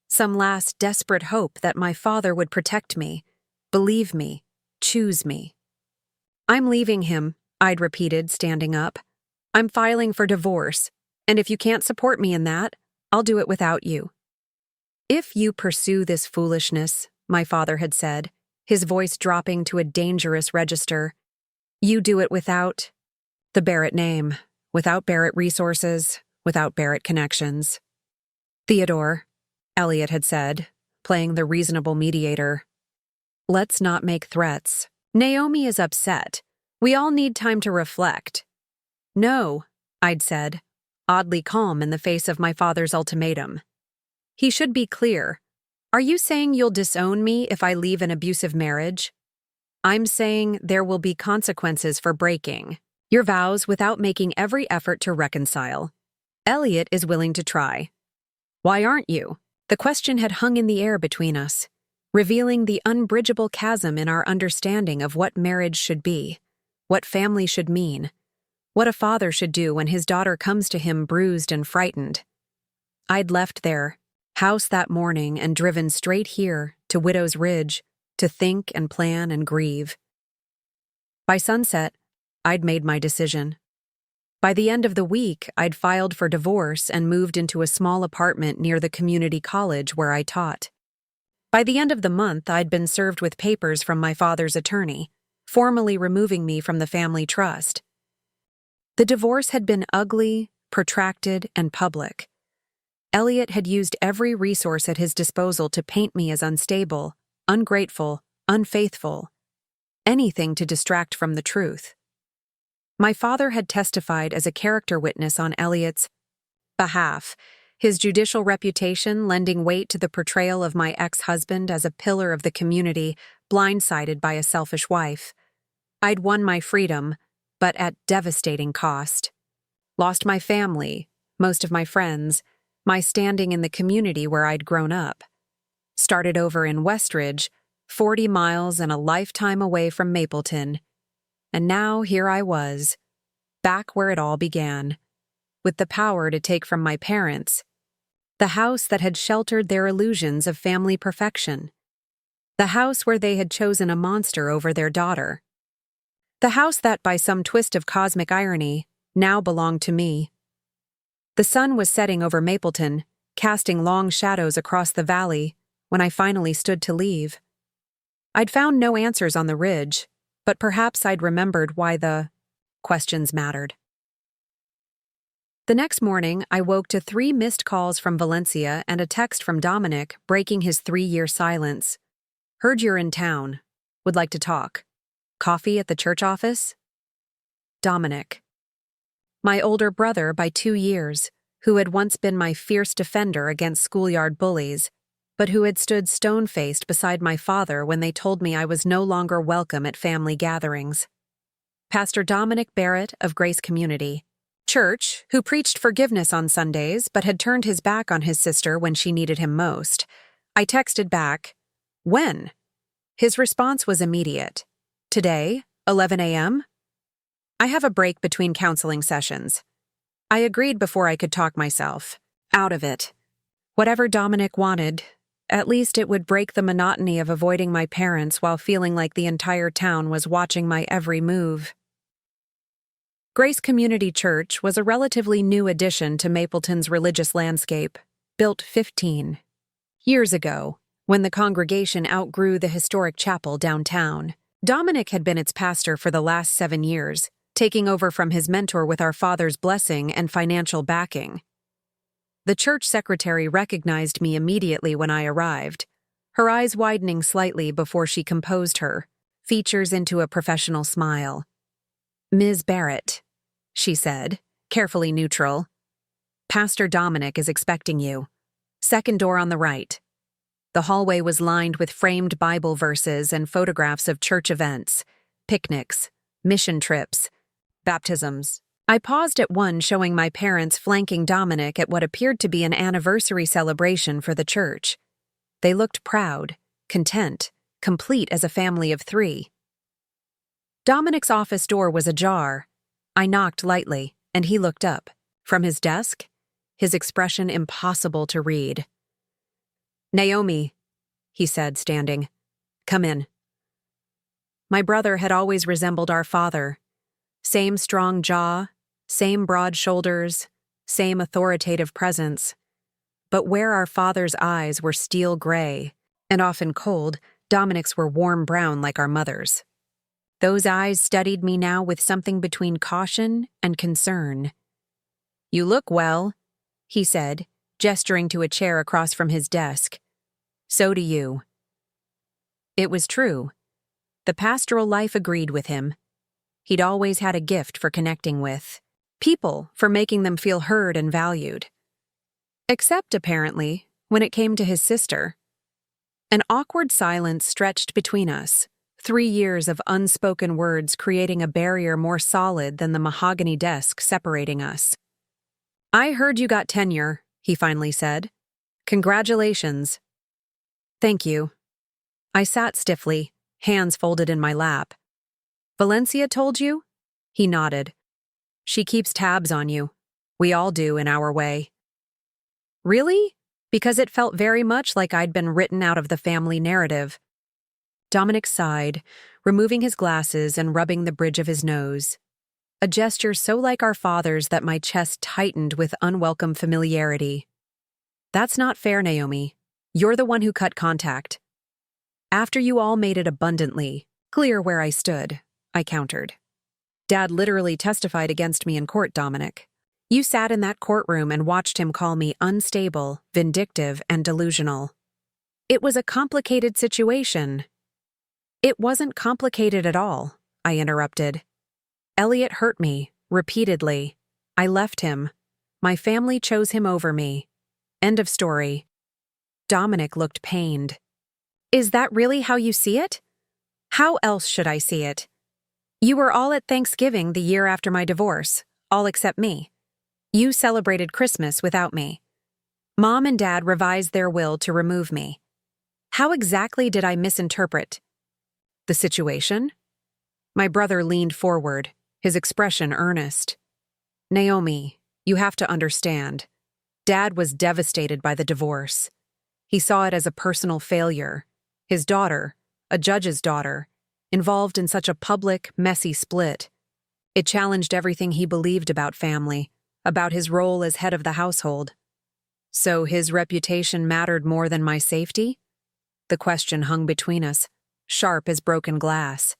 Some last desperate hope that my father would protect me, believe me, choose me. "I'm leaving him," I'd repeated, standing up. "I'm filing for divorce, And if you can't support me in that, I'll do it without you. If you pursue this foolishness, my father had said, his voice dropping to a dangerous register, you do it without the Barrett name, without Barrett resources, without Barrett connections. Theodore, Elliot had said, playing the reasonable mediator. Let's not make threats. Naomi is upset. We all need time to reflect. No, I'd said, oddly calm in the face of my father's ultimatum. He should be clear. Are you saying you'll disown me if I leave an abusive marriage? I'm saying there will be consequences for breaking your vows without making every effort to reconcile. Elliot is willing to try. Why aren't you? The question had hung in the air between us, revealing the unbridgeable chasm in our understanding of what marriage should be, what family should mean, what a father should do when his daughter comes to him bruised and frightened. I'd left their house that morning and driven straight here to Widow's Ridge to think and plan and grieve. By sunset, I'd made my decision. By the end of the week, I'd filed for divorce and moved into a small apartment near the community college where I taught. By the end of the month, I'd been served with papers from my father's attorney, formally removing me from the family trust. The divorce had been ugly, protracted, and public. Elliot had used every resource at his disposal to paint me as unstable, ungrateful, unfaithful, anything to distract from the truth. My father had testified as a character witness on Elliot's behalf, his judicial reputation lending weight to the portrayal of my ex-husband as a pillar of the community, blindsided by a selfish wife. I'd won my freedom, but at devastating cost. Lost my family, most of my friends, my standing in the community where I'd grown up. Started over in Westridge, 40 miles and a lifetime away from Mapleton. And now here I was, back where it all began, with the power to take from my parents, the house that had sheltered their illusions of family perfection, the house where they had chosen a monster over their daughter, the house that, by some twist of cosmic irony, now belonged to me. The sun was setting over Mapleton, casting long shadows across the valley, when I finally stood to leave. I'd found no answers on the ridge, but perhaps I'd remembered why the questions mattered. The next morning, I woke to 3 missed calls from Valencia and a text from Dominic breaking his 3-year silence. Heard you're in town. Would like to talk. Coffee at the church office? Dominic. My older brother by 2 years, who had once been my fierce defender against schoolyard bullies, but who had stood stone-faced beside my father when they told me I was no longer welcome at family gatherings. Pastor Dominic Barrett of Grace Community Church, who preached forgiveness on Sundays but had turned his back on his sister when she needed him most. I texted back, "When?" His response was immediate. "Today, 11 a.m.? I have a break between counseling sessions." I agreed before I could talk myself out of it. Whatever Dominic wanted, at least it would break the monotony of avoiding my parents while feeling like the entire town was watching my every move. Grace Community Church was a relatively new addition to Mapleton's religious landscape, built 15 years ago, when the congregation outgrew the historic chapel downtown. Dominic had been its pastor for the last 7 years, taking over from his mentor with our father's blessing and financial backing. The church secretary recognized me immediately when I arrived, her eyes widening slightly before she composed her features into a professional smile. "Ms. Barrett," she said, carefully neutral. "Pastor Dominic is expecting you. Second door on the right." The hallway was lined with framed Bible verses and photographs of church events, picnics, mission trips, baptisms. I paused at one showing my parents flanking Dominic at what appeared to be an anniversary celebration for the church. They looked proud, content, complete as a family of 3. Dominic's office door was ajar. I knocked lightly, and he looked up. From his desk, his expression impossible to read. "Naomi," he said, standing. "Come in." My brother had always resembled our father. Same strong jaw, same broad shoulders, same authoritative presence. But where our father's eyes were steel gray, and often cold, Dominic's were warm brown like our mother's. Those eyes studied me now with something between caution and concern. "You look well," he said, gesturing to a chair across from his desk. "So do you." It was true. The pastoral life agreed with him. He'd always had a gift for connecting with people, for making them feel heard and valued. Except, apparently, when it came to his sister. An awkward silence stretched between us, 3 years of unspoken words creating a barrier more solid than the mahogany desk separating us. "I heard you got tenure," he finally said. "Congratulations." "Thank you." I sat stiffly, hands folded in my lap. "Valencia told you?" He nodded. "She keeps tabs on you. We all do in our way." "Really?" Because it felt very much like I'd been written out of the family narrative. Dominic sighed, removing his glasses and rubbing the bridge of his nose. A gesture so like our father's that my chest tightened with unwelcome familiarity. "That's not fair, Naomi. You're the one who cut contact." "After you all made it abundantly clear where I stood," I countered. "Dad literally testified against me in court, Dominic. You sat in that courtroom and watched him call me unstable, vindictive, and delusional. It was a complicated situation." "It wasn't complicated at all," I interrupted. "Elliot hurt me, repeatedly. I left him. My family chose him over me. End of story." Dominic looked pained. "Is that really how you see it?" "How else should I see it? You were all at Thanksgiving the year after my divorce, all except me. You celebrated Christmas without me. Mom and Dad revised their will to remove me. How exactly did I misinterpret the situation?" My brother leaned forward, his expression earnest. "Naomi, you have to understand. Dad was devastated by the divorce. He saw it as a personal failure. His daughter, a judge's daughter, involved in such a public, messy split. It challenged everything he believed about family, about his role as head of the household. So his reputation mattered more than my safety?" The question hung between us, sharp as broken glass.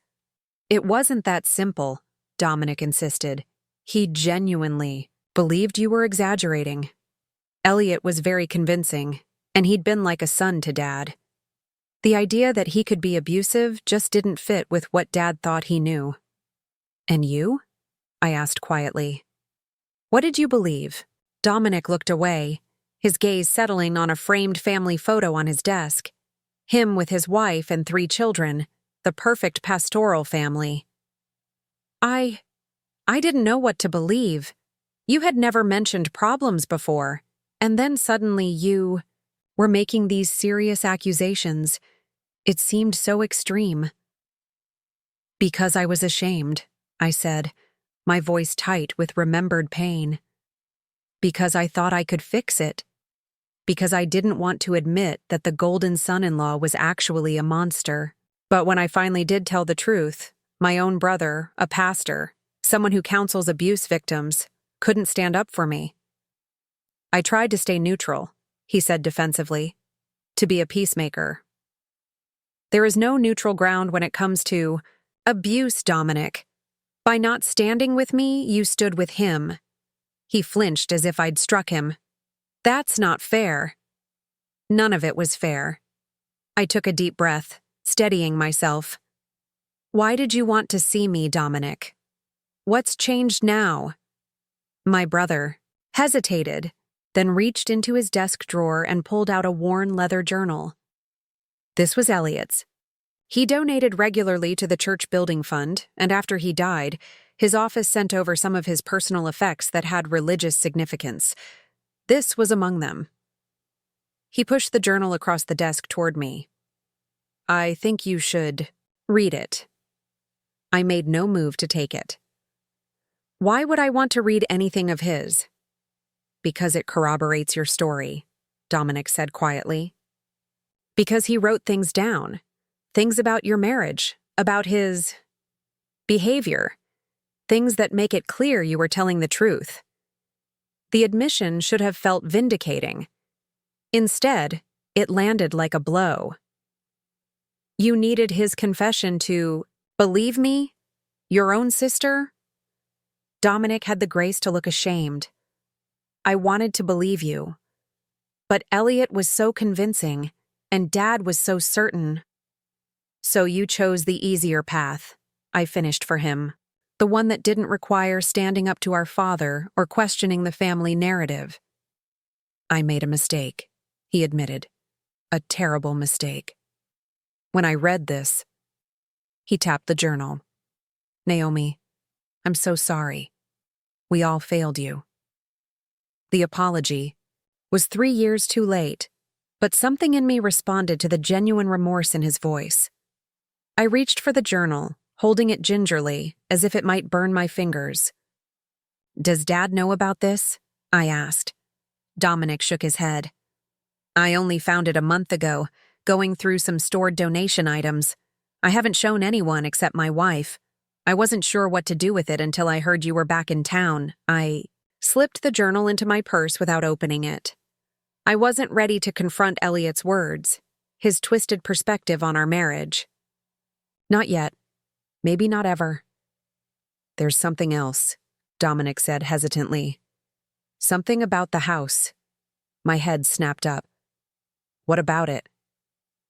"It wasn't that simple," Dominic insisted. "He genuinely believed you were exaggerating. Elliot was very convincing, and he'd been like a son to Dad. The idea that he could be abusive just didn't fit with what Dad thought he knew." "And you?" I asked quietly. "What did you believe?" Dominic looked away, his gaze settling on a framed family photo on his desk. Him with his wife and 3 children, the perfect pastoral family. I didn't know what to believe. You had never mentioned problems before, and then suddenly you were making these serious accusations. It seemed so extreme." "Because I was ashamed," I said, my voice tight with remembered pain. "Because I thought I could fix it. Because I didn't want to admit that the golden son-in-law was actually a monster. But when I finally did tell the truth, my own brother, a pastor, someone who counsels abuse victims, couldn't stand up for me." "I tried to stay neutral," he said defensively, "to be a peacemaker." "There is no neutral ground when it comes to abuse, Dominic. By not standing with me, you stood with him." He flinched as if I'd struck him. "That's not fair." None of it was fair. I took a deep breath, steadying myself. "Why did you want to see me, Dominic? What's changed now?" My brother hesitated, then reached into his desk drawer and pulled out a worn leather journal. This was Elliot's. He donated regularly to the church building fund, and after he died, his office sent over some of his personal effects that had religious significance. This was among them. He pushed the journal across the desk toward me. "I think you should read it." I made no move to take it. "Why would I want to read anything of his?" "Because it corroborates your story," Dominic said quietly. "Because he wrote things down. Things about your marriage, about his behavior. Things that make it clear you were telling the truth." The admission should have felt vindicating. Instead, it landed like a blow. You needed his confession to believe me? Your own sister? Dominic had the grace to look ashamed. I wanted to believe you. But Elliot was so convincing, and Dad was so certain. So you chose the easier path, I finished for him. The one that didn't require standing up to our father or questioning the family narrative. I made a mistake, he admitted. A terrible mistake. When I read this, he tapped the journal. Naomi, I'm so sorry. We all failed you. The apology was 3 years too late, but something in me responded to the genuine remorse in his voice. I reached for the journal, holding it gingerly, as if it might burn my fingers. Does Dad know about this? I asked. Dominic shook his head. I only found it a month ago, going through some stored donation items. I haven't shown anyone except my wife. I wasn't sure what to do with it until I heard you were back in town. I slipped the journal into my purse without opening it. I wasn't ready to confront Elliot's words, his twisted perspective on our marriage. Not yet. Maybe not ever. There's something else, Dominic said hesitantly. Something about the house. My head snapped up. What about it?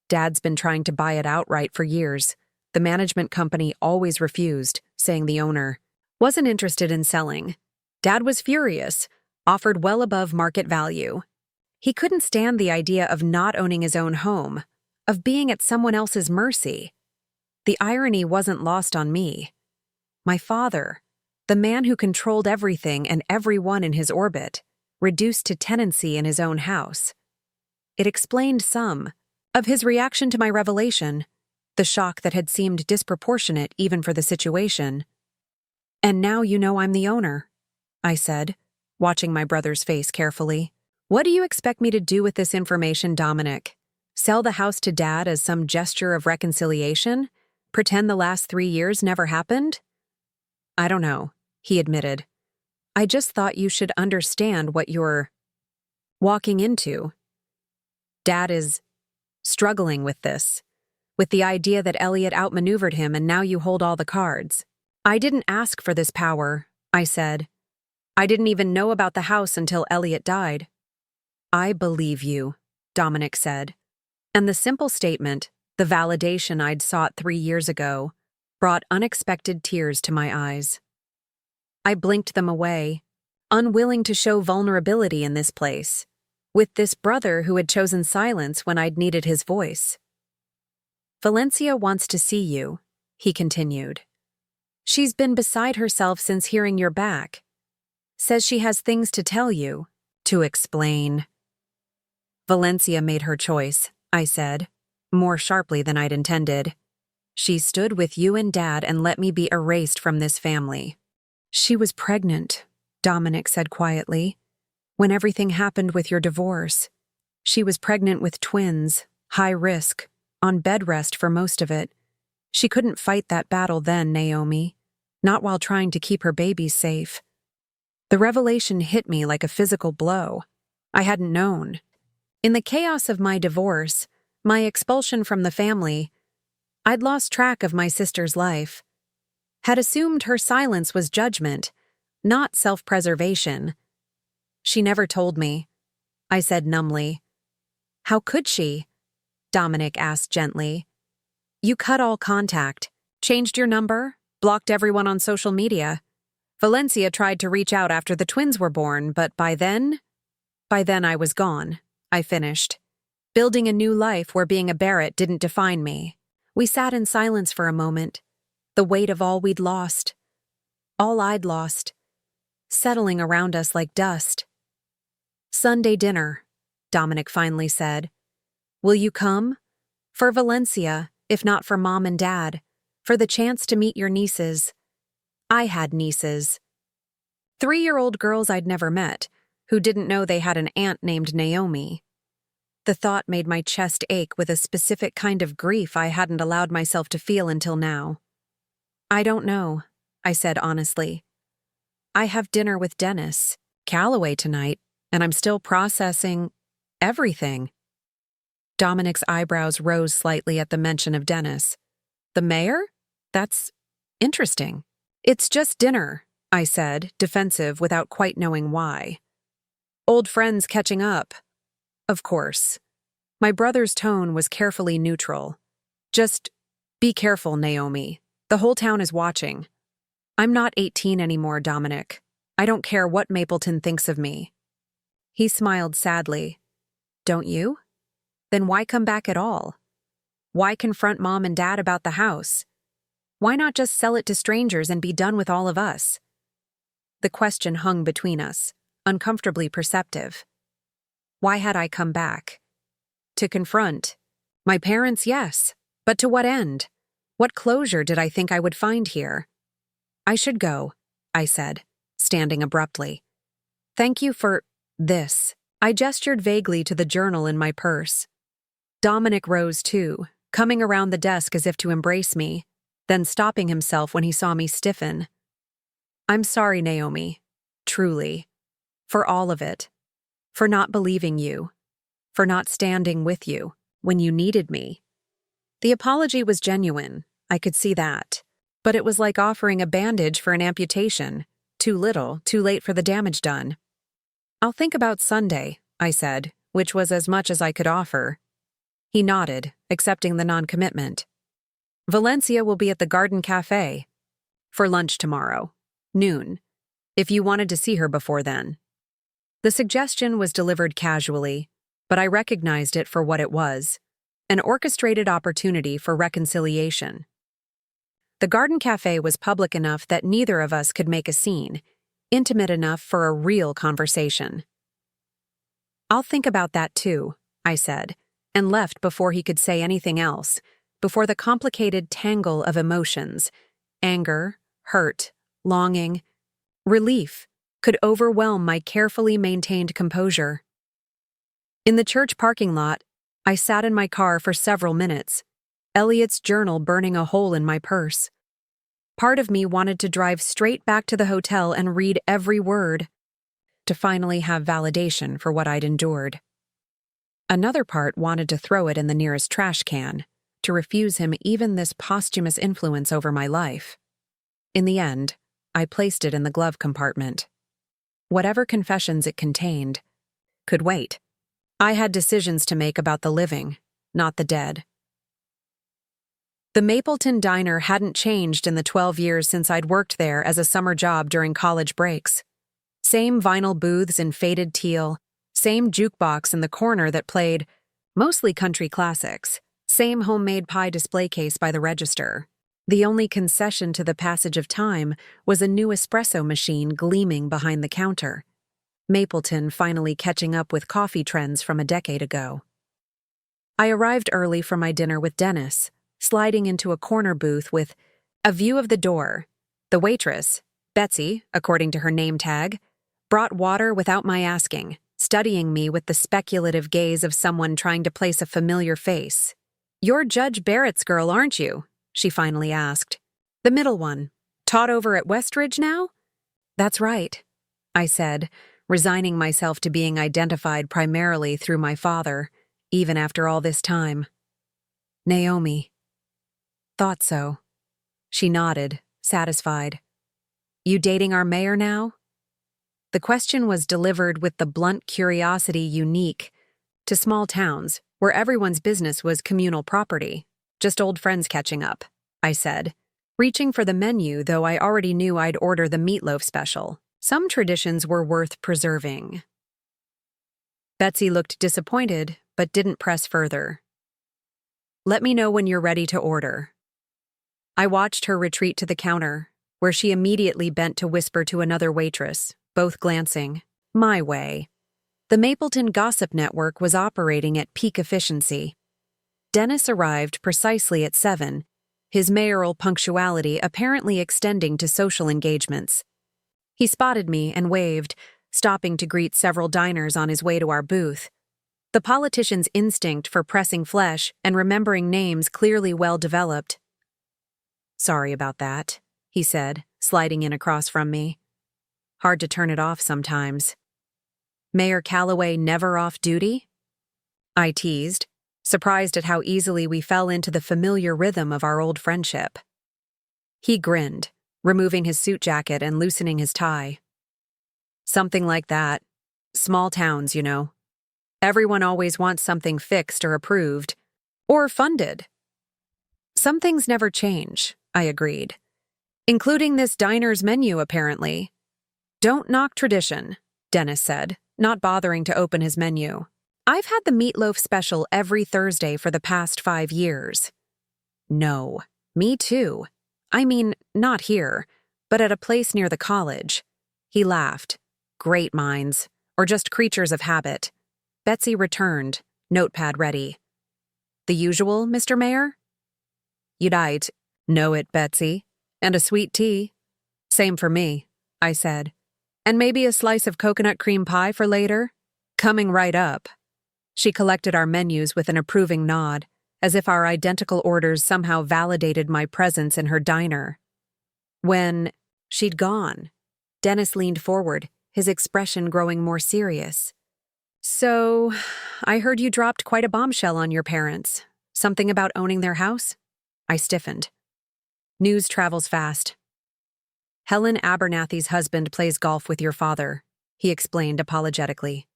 Dad's been trying to buy it outright for years. The management company always refused, saying the owner wasn't interested in selling. Dad was furious, offered well above market value. He couldn't stand the idea of not owning his own home, of being at someone else's mercy. The irony wasn't lost on me. My father, the man who controlled everything and everyone in his orbit, reduced to tenancy in his own house. It explained some of his reaction to my revelation, the shock that had seemed disproportionate even for the situation. And now you know I'm the owner, I said, watching my brother's face carefully. What do you expect me to do with this information, Dominic? Sell the house to Dad as some gesture of reconciliation? Pretend the last 3 years never happened? I don't know, he admitted. I just thought you should understand what you're walking into. Dad is struggling with this, with the idea that Elliot outmaneuvered him and now you hold all the cards. I didn't ask for this power, I said. I didn't even know about the house until Elliot died. I believe you, Dominic said. And the simple statement, the validation I'd sought 3 years ago, brought unexpected tears to my eyes. I blinked them away, unwilling to show vulnerability in this place, with this brother who had chosen silence when I'd needed his voice. Valencia wants to see you, he continued. She's been beside herself since hearing you're back. Says she has things to tell you, to explain. Valencia made her choice, I said, more sharply than I'd intended. She stood with you and Dad and let me be erased from this family. She was pregnant, Dominic said quietly, when everything happened with your divorce. She was pregnant with twins, high risk, on bed rest for most of it. She couldn't fight that battle then, Naomi, not while trying to keep her babies safe. The revelation hit me like a physical blow. I hadn't known. In the chaos of my divorce, my expulsion from the family, I'd lost track of my sister's life. Had assumed her silence was judgment, not self-preservation. She never told me, I said numbly. How could she? Dominic asked gently. You cut all contact, changed your number, blocked everyone on social media. Valencia tried to reach out after the twins were born, but by then I was gone, I finished. Building a new life where being a Barrett didn't define me. We sat in silence for a moment, the weight of all we'd lost, all I'd lost, settling around us like dust. Sunday dinner, Dominic finally said. Will you come? For Valencia, if not for Mom and Dad, for the chance to meet your nieces. I had nieces. 3-year-old girls I'd never met, who didn't know they had an aunt named Naomi. The thought made my chest ache with a specific kind of grief I hadn't allowed myself to feel until now. I don't know, I said honestly. I have dinner with Dennis. Callaway tonight, and I'm still processing everything. Dominic's eyebrows rose slightly at the mention of Dennis. The mayor? That's interesting. It's just dinner, I said, defensive without quite knowing why. Old friends catching up. Of course. My brother's tone was carefully neutral. Just be careful, Naomi. The whole town is watching. I'm not 18 anymore, Dominic. I don't care what Mapleton thinks of me. He smiled sadly. Don't you? Then why come back at all? Why confront Mom and Dad about the house? Why not just sell it to strangers and be done with all of us? The question hung between us, uncomfortably perceptive. Why had I come back? To confront. My parents, yes. But to what end? What closure did I think I would find here? I should go, I said, standing abruptly. Thank you for this. I gestured vaguely to the journal in my purse. Dominic rose too, coming around the desk as if to embrace me, then stopping himself when he saw me stiffen. I'm sorry, Naomi. Truly. For all of it. For not believing you. For not standing with you when you needed me. The apology was genuine, I could see that. But it was like offering a bandage for an amputation. Too little, too late for the damage done. I'll think about Sunday, I said, which was as much as I could offer. He nodded, accepting the non-commitment. Valencia will be at the Garden Cafe. For lunch tomorrow. Noon. If you wanted to see her before then. The suggestion was delivered casually, but I recognized it for what it was. An orchestrated opportunity for reconciliation. The Garden Cafe was public enough that neither of us could make a scene, intimate enough for a real conversation. I'll think about that too, I said, and left before he could say anything else, before the complicated tangle of emotions, anger, hurt, longing, relief, could overwhelm my carefully maintained composure. In the church parking lot, I sat in my car for several minutes, Elliot's journal burning a hole in my purse. Part of me wanted to drive straight back to the hotel and read every word, to finally have validation for what I'd endured. Another part wanted to throw it in the nearest trash can, to refuse him even this posthumous influence over my life. In the end, I placed it in the glove compartment. Whatever confessions it contained could wait. I had decisions to make about the living, not the dead. The Mapleton diner hadn't changed in the 12 years since I'd worked there as a summer job during college breaks. Same vinyl booths in faded teal, same jukebox in the corner that played mostly country classics, same homemade pie display case by the register. The only concession to the passage of time was a new espresso machine gleaming behind the counter. Mapleton finally catching up with coffee trends from a decade ago. I arrived early for my dinner with Dennis, sliding into a corner booth with a view of the door. The waitress, Betsy, according to her name tag, brought water without my asking, studying me with the speculative gaze of someone trying to place a familiar face. You're Judge Barrett's girl, aren't you? She finally asked. The middle one. Taught over at Westridge now? That's right, I said, resigning myself to being identified primarily through my father, even after all this time. Naomi. Thought so. She nodded, satisfied. You dating our mayor now? The question was delivered with the blunt curiosity unique to small towns where everyone's business was communal property. Just old friends catching up, I said, reaching for the menu though I already knew I'd order the meatloaf special. Some traditions were worth preserving. Betsy looked disappointed, but didn't press further. Let me know when you're ready to order. I watched her retreat to the counter, where she immediately bent to whisper to another waitress, both glancing my way. The Mapleton Gossip Network was operating at peak efficiency. Dennis arrived precisely at 7, his mayoral punctuality apparently extending to social engagements. He spotted me and waved, stopping to greet several diners on his way to our booth. The politician's instinct for pressing flesh and remembering names clearly well developed. Sorry about that, he said, sliding in across from me. Hard to turn it off sometimes. Mayor Calloway never off duty? I teased, surprised at how easily we fell into the familiar rhythm of our old friendship. He grinned, removing his suit jacket and loosening his tie. Something like that. Small towns, you know. Everyone always wants something fixed or approved, or funded. Some things never change, I agreed. Including this diner's menu, apparently. Don't knock tradition, Dennis said, not bothering to open his menu. I've had the meatloaf special every Thursday for the past 5 years. No, me too. I mean, not here, but at a place near the college. He laughed. Great minds, or just creatures of habit. Betsy returned, notepad ready. The usual, Mr. Mayor? You'd know it, Betsy. And a sweet tea. Same for me, I said. And maybe a slice of coconut cream pie for later? Coming right up. She collected our menus with an approving nod, as if our identical orders somehow validated my presence in her diner. When she'd gone, Dennis leaned forward, his expression growing more serious. So, I heard you dropped quite a bombshell on your parents. Something about owning their house? I stiffened. News travels fast. Helen Abernathy's husband plays golf with your father, he explained apologetically.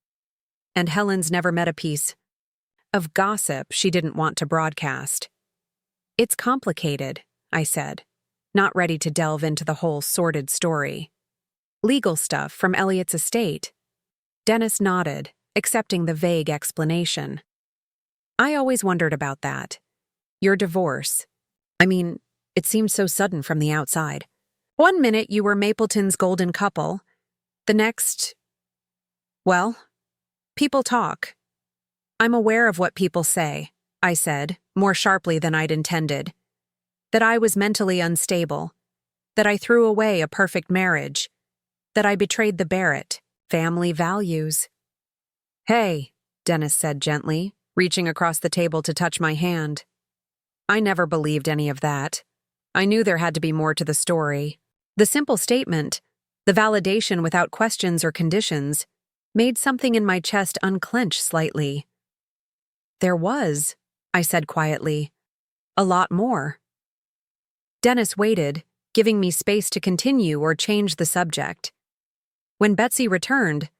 And Helen's never met a piece of gossip she didn't want to broadcast. It's complicated, I said, not ready to delve into the whole sordid story. Legal stuff from Elliot's estate. Dennis nodded, accepting the vague explanation. I always wondered about that. Your divorce. I mean, it seemed so sudden from the outside. One minute you were Mapleton's golden couple. The next, well, people talk. I'm aware of what people say, I said, more sharply than I'd intended. That I was mentally unstable. That I threw away a perfect marriage. That I betrayed the Barrett, family values. Hey, Dennis said gently, reaching across the table to touch my hand. I never believed any of that. I knew there had to be more to the story. The simple statement, the validation without questions or conditions, made something in my chest unclench slightly. There was, I said quietly, a lot more. Dennis waited, giving me space to continue or change the subject. When Betsy returned,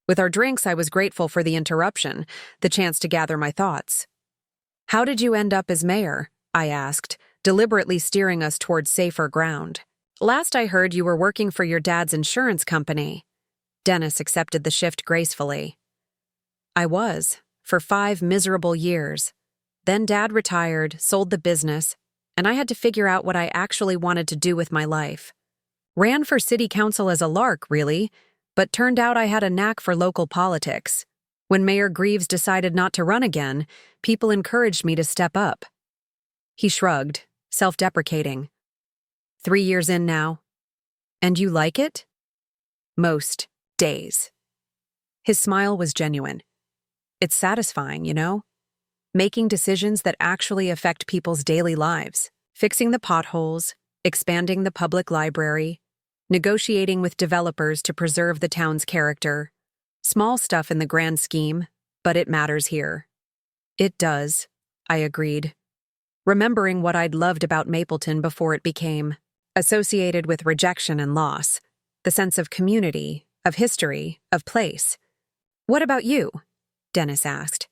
with our drinks I was grateful for the interruption, the chance to gather my thoughts. How did you end up as mayor? I asked, deliberately steering us towards safer ground. Last I heard you were working for your dad's insurance company. Dennis accepted the shift gracefully. I was, for 5 miserable years. Then Dad retired, sold the business, and I had to figure out what I actually wanted to do with my life. Ran for city council as a lark, really, but turned out I had a knack for local politics. When Mayor Greaves decided not to run again, people encouraged me to step up. He shrugged, self-deprecating. 3 years in now. And you like it? Most days. His smile was genuine. It's satisfying, you know? Making decisions that actually affect people's daily lives. Fixing the potholes, expanding the public library, negotiating with developers to preserve the town's character. Small stuff in the grand scheme, but it matters here. It does, I agreed. Remembering what I'd loved about Mapleton before it became associated with rejection and loss, the sense of community, of history, of place. What about you? Dennis asked.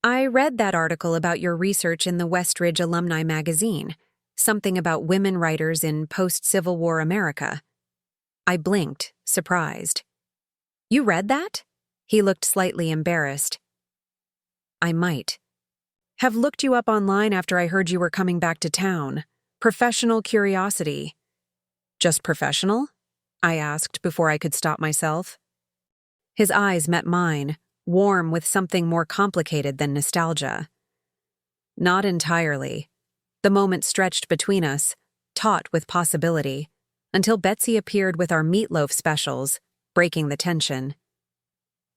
I read that article about your research in the Westridge Alumni magazine, something about women writers in post-Civil War America. I blinked, surprised. You read that? He looked slightly embarrassed. I might have looked you up online after I heard you were coming back to town. Professional curiosity. Just professional? I asked before I could stop myself. His eyes met mine, warm with something more complicated than nostalgia. Not entirely. The moment stretched between us, taut with possibility, until Betsy appeared with our meatloaf specials, breaking the tension.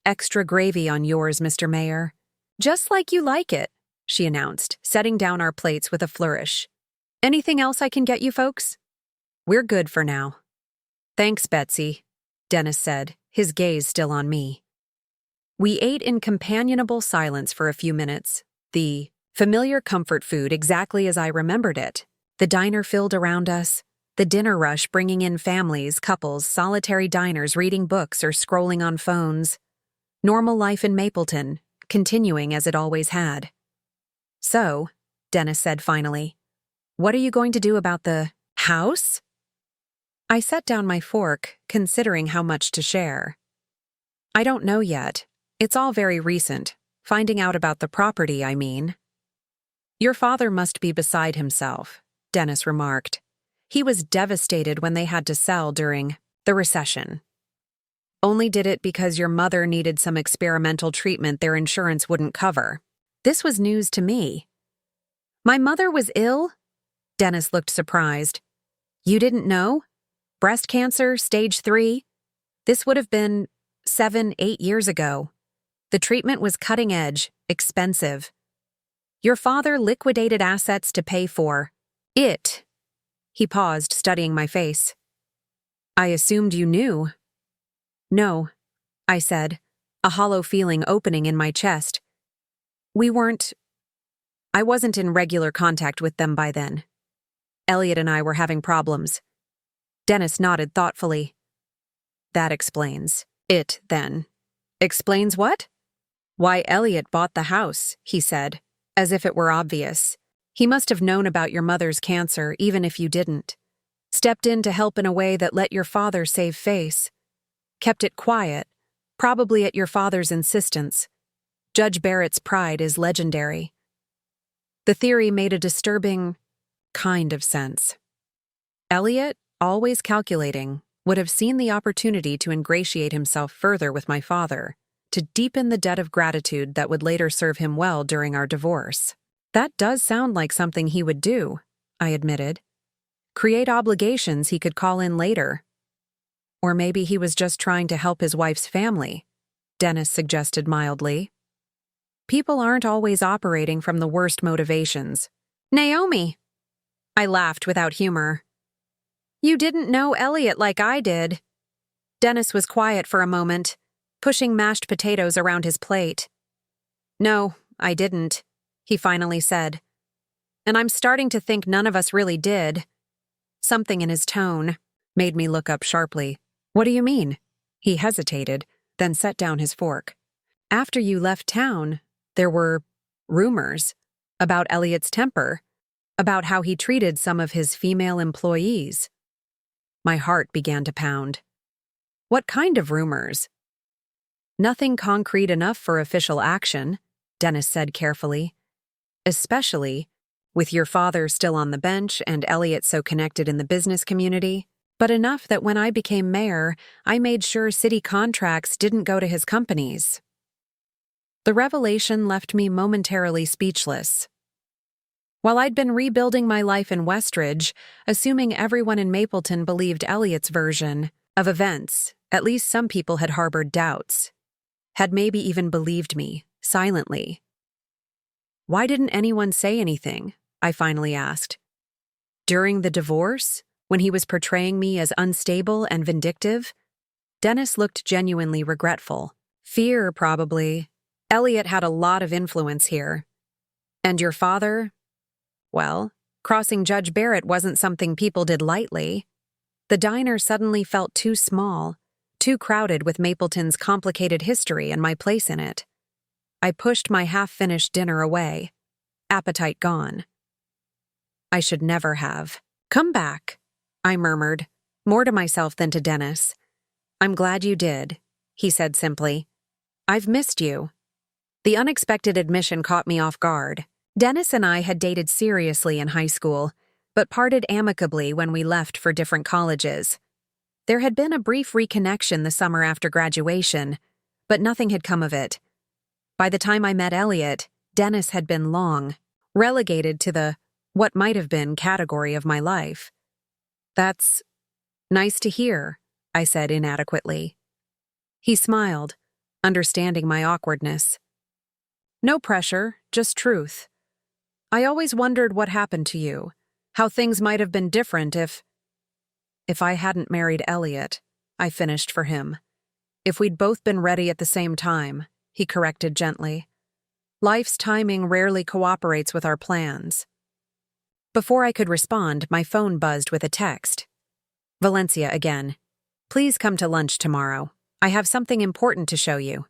Extra gravy on yours, Mr. Mayor. Just like you like it, she announced, setting down our plates with a flourish. Anything else I can get you folks? We're good for now. Thanks, Betsy. Dennis said, his gaze still on me. We ate in companionable silence for a few minutes, the familiar comfort food exactly as I remembered it, the diner filled around us, the dinner rush bringing in families, couples, solitary diners reading books or scrolling on phones. Normal life in Mapleton, continuing as it always had. So, Dennis said finally, what are you going to do about the house? I set down my fork, considering how much to share. I don't know yet. It's all very recent. Finding out about the property, I mean. Your father must be beside himself, Dennis remarked. He was devastated when they had to sell during the recession. Only did it because your mother needed some experimental treatment their insurance wouldn't cover. This was news to me. My mother was ill? Dennis looked surprised. You didn't know? Breast cancer, stage 3? This would have been 7, 8 years ago. The treatment was cutting edge, expensive. Your father liquidated assets to pay for it. He paused, studying my face. I assumed you knew. No, I said, a hollow feeling opening in my chest. I wasn't in regular contact with them by then. Elliot and I were having problems. Dennis nodded thoughtfully. That explains it, then. Explains what? Why Elliot bought the house, he said, as if it were obvious. He must have known about your mother's cancer, even if you didn't. Stepped in to help in a way that let your father save face. Kept it quiet, probably at your father's insistence. Judge Barrett's pride is legendary. The theory made a disturbing kind of sense. Elliot, always calculating, would have seen the opportunity to ingratiate himself further with my father, to deepen the debt of gratitude that would later serve him well during our divorce. That does sound like something he would do, I admitted. Create obligations he could call in later. Or maybe he was just trying to help his wife's family, Dennis suggested mildly. People aren't always operating from the worst motivations. Naomi! I laughed without humor. You didn't know Elliot like I did. Dennis was quiet for a moment, pushing mashed potatoes around his plate. No, I didn't, he finally said. And I'm starting to think none of us really did. Something in his tone made me look up sharply. What do you mean? He hesitated, then set down his fork. After you left town, there were rumors about Elliot's temper, about how he treated some of his female employees. My heart began to pound. What kind of rumors? Nothing concrete enough for official action, Dennis said carefully. Especially with your father still on the bench and Elliot so connected in the business community, but enough that when I became mayor, I made sure city contracts didn't go to his companies. The revelation left me momentarily speechless. While I'd been rebuilding my life in Westridge, assuming everyone in Mapleton believed Elliot's version of events, at least some people had harbored doubts, had maybe even believed me, silently. Why didn't anyone say anything? I finally asked. During the divorce, when he was portraying me as unstable and vindictive? Dennis looked genuinely regretful. Fear, probably. Elliot had a lot of influence here. And your father? Well, crossing Judge Barrett wasn't something people did lightly. The diner suddenly felt too small, too crowded with Mapleton's complicated history and my place in it. I pushed my half-finished dinner away, appetite gone. I should never have. Come back, I murmured, more to myself than to Dennis. I'm glad you did, he said simply. I've missed you. The unexpected admission caught me off guard. Dennis and I had dated seriously in high school, but parted amicably when we left for different colleges. There had been a brief reconnection the summer after graduation, but nothing had come of it. By the time I met Elliot, Dennis had been long relegated to the what might have been category of my life. That's nice to hear, I said inadequately. He smiled, understanding my awkwardness. No pressure, just truth. I always wondered what happened to you, how things might have been different if I hadn't married Elliot, I finished for him. If we'd both been ready at the same time, he corrected gently. Life's timing rarely cooperates with our plans. Before I could respond, my phone buzzed with a text. Valencia again. Please come to lunch tomorrow. I have something important to show you.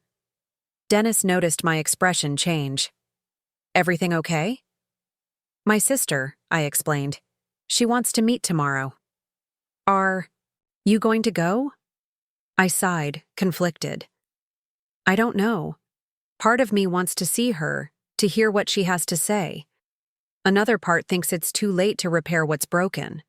Dennis noticed my expression change. Everything okay? My sister, I explained. She wants to meet tomorrow. Are you going to go? I sighed, conflicted. I don't know. Part of me wants to see her, to hear what she has to say. Another part thinks it's too late to repair what's broken.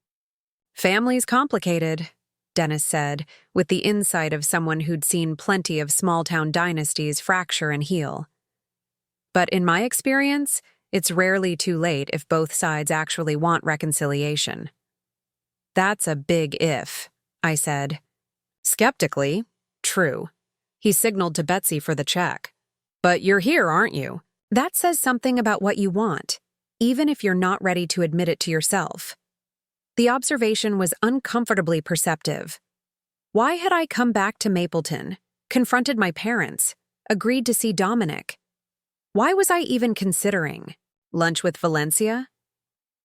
Family's complicated, Dennis said, with the insight of someone who'd seen plenty of small-town dynasties fracture and heal. But in my experience, it's rarely too late if both sides actually want reconciliation. That's a big if, I said. Skeptically, true. He signaled to Betsy for the check. But you're here, aren't you? That says something about what you want, even if you're not ready to admit it to yourself. The observation was uncomfortably perceptive. Why had I come back to Mapleton, confronted my parents, agreed to see Dominic? Why was I even considering lunch with Valencia?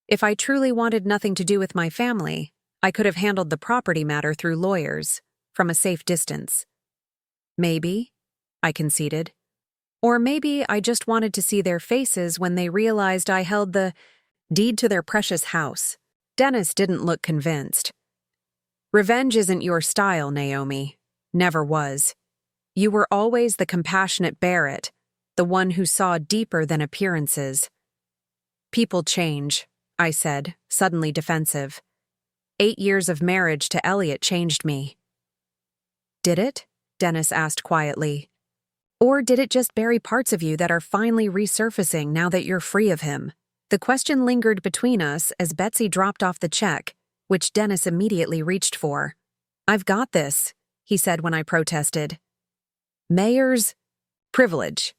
If I truly wanted nothing to do with my family, I could have handled the property matter through lawyers, from a safe distance. Maybe, I conceded. Or maybe I just wanted to see their faces when they realized I held the deed to their precious house. Dennis didn't look convinced. Revenge isn't your style, Naomi. Never was. You were always the compassionate Barrett, the one who saw deeper than appearances. People change, I said, suddenly defensive. 8 years of marriage to Elliot changed me. Did it? Dennis asked quietly. Or did it just bury parts of you that are finally resurfacing now that you're free of him? The question lingered between us as Betsy dropped off the check, which Dennis immediately reached for. I've got this, he said when I protested. Mayor's privilege.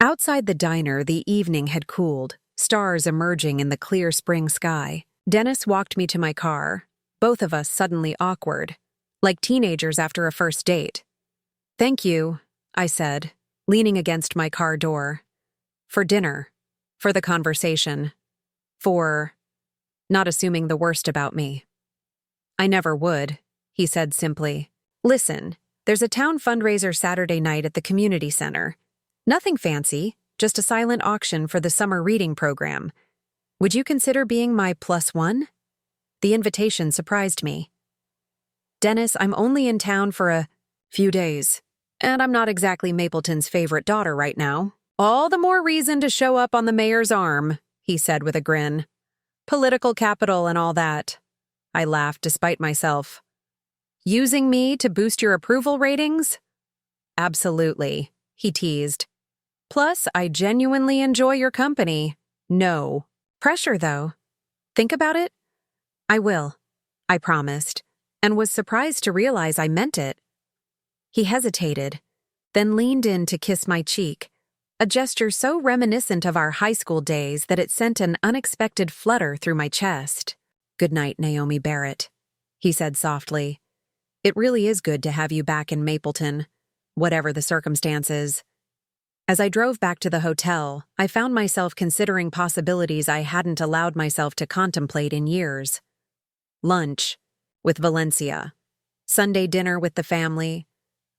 Outside the diner, the evening had cooled, stars emerging in the clear spring sky. Dennis walked me to my car, both of us suddenly awkward, like teenagers after a first date. Thank you, I said, leaning against my car door. For dinner. For the conversation. For not assuming the worst about me. I never would, he said simply. Listen, there's a town fundraiser Saturday night at the community center. Nothing fancy, just a silent auction for the summer reading program. Would you consider being my +1? The invitation surprised me. Dennis, I'm only in town for a few days, and I'm not exactly Mapleton's favorite daughter right now. All the more reason to show up on the mayor's arm, he said with a grin. Political capital and all that. I laughed despite myself. Using me to boost your approval ratings? Absolutely, he teased. Plus, I genuinely enjoy your company. No. Pressure, though. Think about it? I will, I promised, and was surprised to realize I meant it. He hesitated, then leaned in to kiss my cheek, a gesture so reminiscent of our high school days that it sent an unexpected flutter through my chest. Good night, Naomi Barrett, he said softly. It really is good to have you back in Mapleton, whatever the circumstances. As I drove back to the hotel, I found myself considering possibilities I hadn't allowed myself to contemplate in years. Lunch with Valencia, Sunday dinner with the family,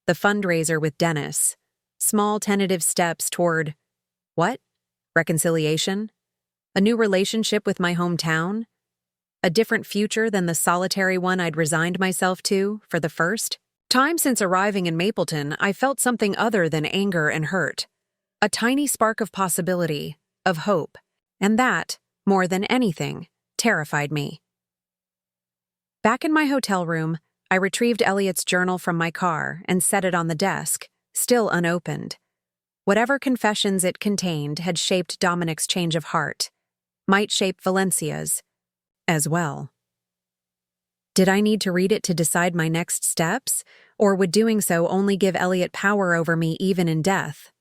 the fundraiser with Dennis, small tentative steps toward, what? Reconciliation? A new relationship with my hometown? A different future than the solitary one I'd resigned myself to for the first time since arriving in Mapleton. I felt something other than anger and hurt. A tiny spark of possibility, of hope, and that, more than anything, terrified me. Back in my hotel room, I retrieved Elliot's journal from my car and set it on the desk, still unopened. Whatever confessions it contained had shaped Dominic's change of heart, might shape Valencia's as well. Did I need to read it to decide my next steps, or would doing so only give Elliot power over me even in death?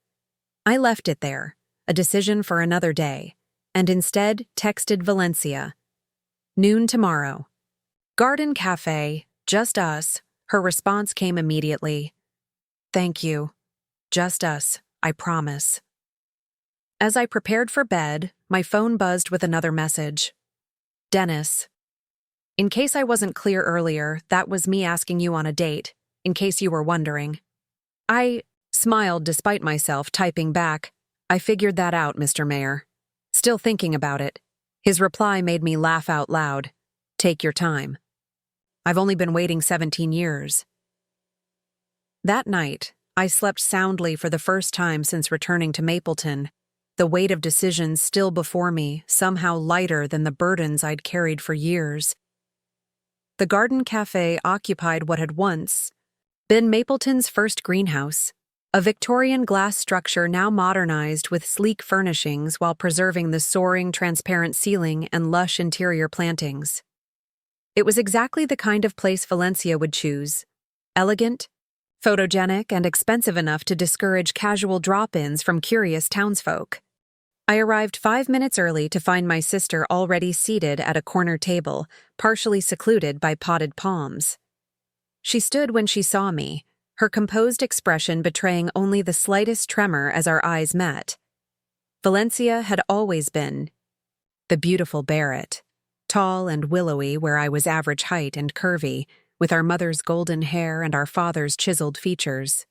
I left it there, a decision for another day, and instead texted Valencia. Noon tomorrow. Garden Cafe, just us, Her response came immediately. "Thank you. Just us, I promise." As I prepared for bed, my phone buzzed with another message. "Dennis. In case I wasn't clear earlier, that was me asking you on a date, in case you were wondering." I smiled despite myself, typing back, "I figured that out, Mr. Mayor." Still thinking about it. His reply made me laugh out loud. "Take your time. I've only been waiting 17 years. That night, I slept soundly for the first time since returning to Mapleton, the weight of decisions still before me, somehow lighter than the burdens I'd carried for years. The Garden Cafe occupied what had once been Mapleton's first greenhouse, a Victorian glass structure now modernized with sleek furnishings while preserving the soaring, transparent ceiling and lush interior plantings. It was exactly the kind of place Valencia would choose: elegant, photogenic, and expensive enough to discourage casual drop-ins from curious townsfolk. I arrived 5 minutes early to find my sister already seated at a corner table, partially secluded by potted palms. She stood when she saw me, her composed expression betraying only the slightest tremor as our eyes met. Valencia had always been the beautiful Barrett, tall and willowy where I was average height and curvy, with our mother's golden hair and our father's chiseled features.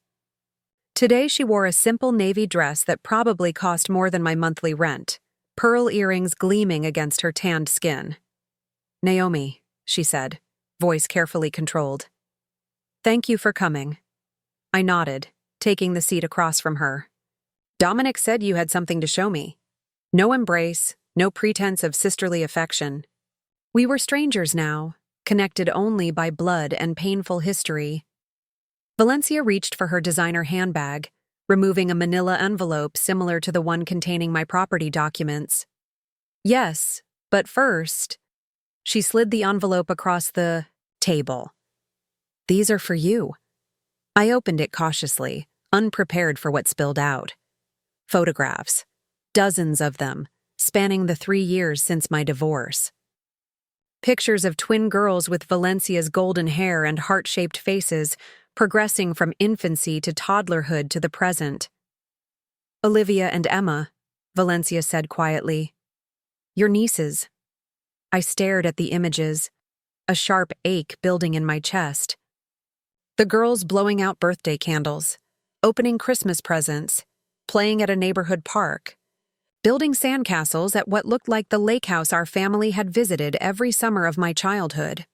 Today she wore a simple navy dress that probably cost more than my monthly rent, pearl earrings gleaming against her tanned skin. "Naomi," she said, voice carefully controlled. "Thank you for coming." I nodded, taking the seat across from her. "Dominic said you had something to show me." No embrace, no pretense of sisterly affection. We were strangers now, connected only by blood and painful history. Valencia reached for her designer handbag, removing a manila envelope similar to the one containing my property documents. "Yes, but first..." She slid the envelope across the table. "These are for you." I opened it cautiously, unprepared for what spilled out. Photographs. Dozens of them, spanning the 3 years since my divorce. Pictures of twin girls with Valencia's golden hair and heart-shaped faces, progressing from infancy to toddlerhood to the present. "Olivia and Emma," Valencia said quietly. "Your nieces." I stared at the images, a sharp ache building in my chest. The girls blowing out birthday candles, opening Christmas presents, playing at a neighborhood park, building sandcastles at what looked like the lake house our family had visited every summer of my childhood.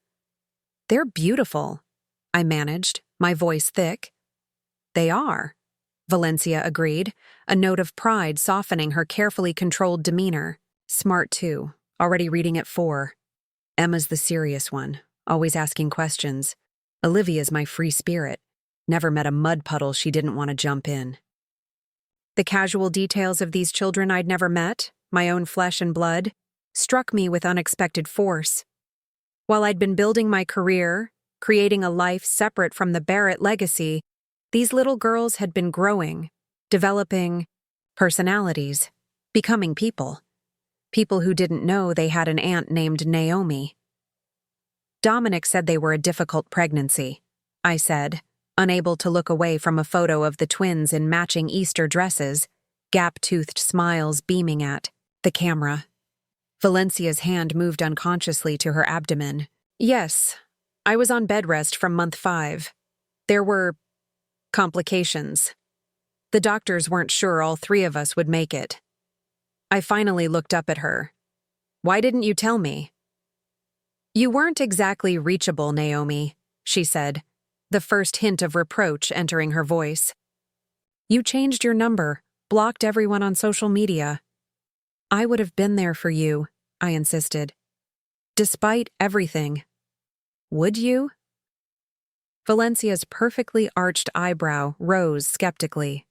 "They're beautiful," I managed, my voice thick. "They are," Valencia agreed, a note of pride softening her carefully controlled demeanor. "Smart too, already reading at 4. Emma's the serious one, always asking questions. Olivia's my free spirit. Never met a mud puddle she didn't want to jump in." The casual details of these children I'd never met, my own flesh and blood, struck me with unexpected force. While I'd been building my career, creating a life separate from the Barrett legacy, these little girls had been growing, developing personalities, becoming people. People who didn't know they had an aunt named Naomi. "Dominic said they were a difficult pregnancy," I said, unable to look away from a photo of the twins in matching Easter dresses, gap-toothed smiles beaming at the camera. Valencia's hand moved unconsciously to her abdomen. "Yes, I was on bed rest from month 5. There were complications. The doctors weren't sure all 3 of us would make it." I finally looked up at her. "Why didn't you tell me?" "You weren't exactly reachable, Naomi," she said, the first hint of reproach entering her voice. "You changed your number, blocked everyone on social media." "I would have been there for you," I insisted. "Despite everything." "Would you?" Valencia's perfectly arched eyebrow rose skeptically.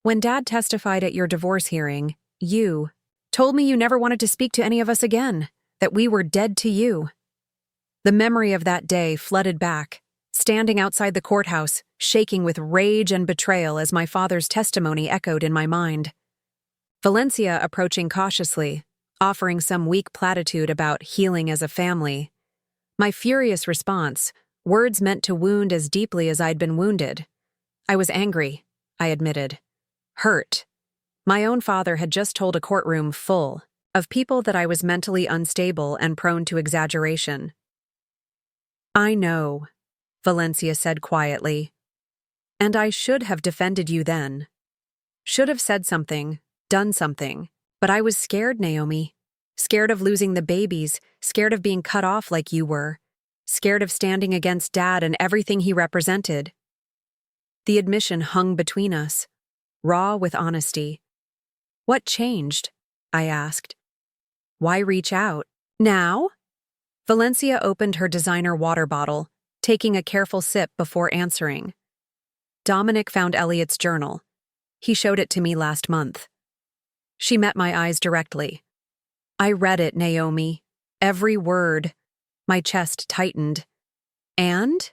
"When Dad testified at your divorce hearing, you told me you never wanted to speak to any of us again, that we were dead to you." The memory of that day flooded back, standing outside the courthouse, shaking with rage and betrayal as my father's testimony echoed in my mind. Valencia approaching cautiously, offering some weak platitude about healing as a family. My furious response, Words meant to wound as deeply as I'd been wounded. I was angry, I admitted. Hurt. My own father had just told a courtroom full of people that I was mentally unstable and prone to exaggeration. I know, Valencia said quietly. And I should have defended you then. Should have said something, done something. But I was scared, Naomi. Scared of losing the babies, scared of being cut off like you were, scared of standing against Dad and everything he represented. The admission hung between us, raw with honesty. What changed? I asked. Why reach out? Now? Valencia opened her designer water bottle, taking a careful sip before answering. Dominic found Elliot's journal. He showed it to me last month. She met my eyes directly. I read it, Naomi. Every word. My chest tightened. And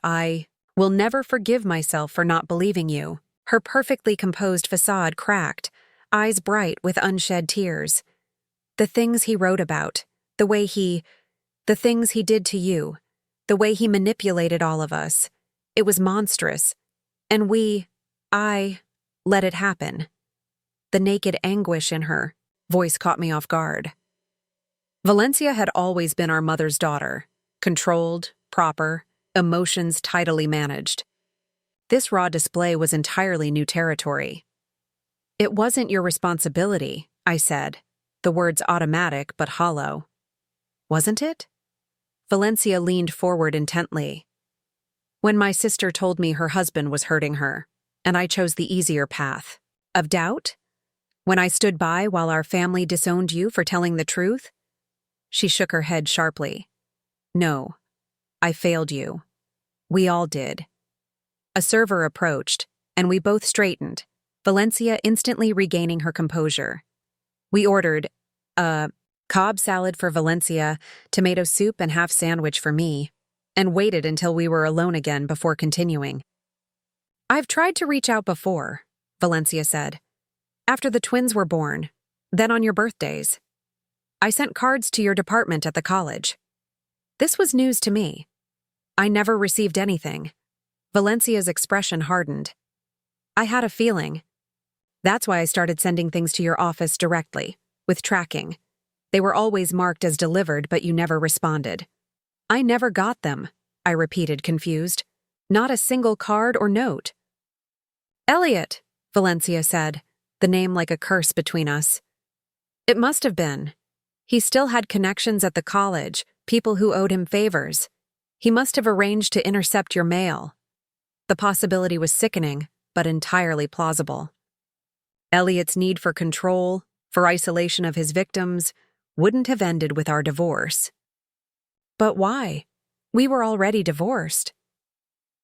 I will never forgive myself for not believing you. Her perfectly composed facade cracked, eyes bright with unshed tears. The things he wrote about, the things he did to you, the way he manipulated all of us. It was monstrous. And I let it happen. The naked anguish in her voice caught me off guard. Valencia had always been our mother's daughter, controlled, proper, emotions tidily managed. This raw display was entirely new territory. It wasn't your responsibility, I said, the words automatic but hollow. Wasn't it? Valencia leaned forward intently. When my sister told me her husband was hurting her, and I chose the easier path. Of doubt? When I stood by while our family disowned you for telling the truth? She shook her head sharply. No, I failed you. We all did. A server approached, and we both straightened, Valencia instantly regaining her composure. We ordered Cobb salad for Valencia, tomato soup and half sandwich for me, and waited until we were alone again before continuing. I've tried to reach out before, Valencia said. After the twins were born, then on your birthdays. I sent cards to your department at the college. This was news to me. I never received anything. Valencia's expression hardened. I had a feeling. That's why I started sending things to your office directly, with tracking. They were always marked as delivered, but you never responded. I never got them, I repeated, confused. Not a single card or note. Elliot, Valencia said, the name like a curse between us. It must have been. He still had connections at the college, people who owed him favors. He must have arranged to intercept your mail. The possibility was sickening, but entirely plausible. Elliot's need for control, for isolation of his victims, wouldn't have ended with our divorce. But why? We were already divorced.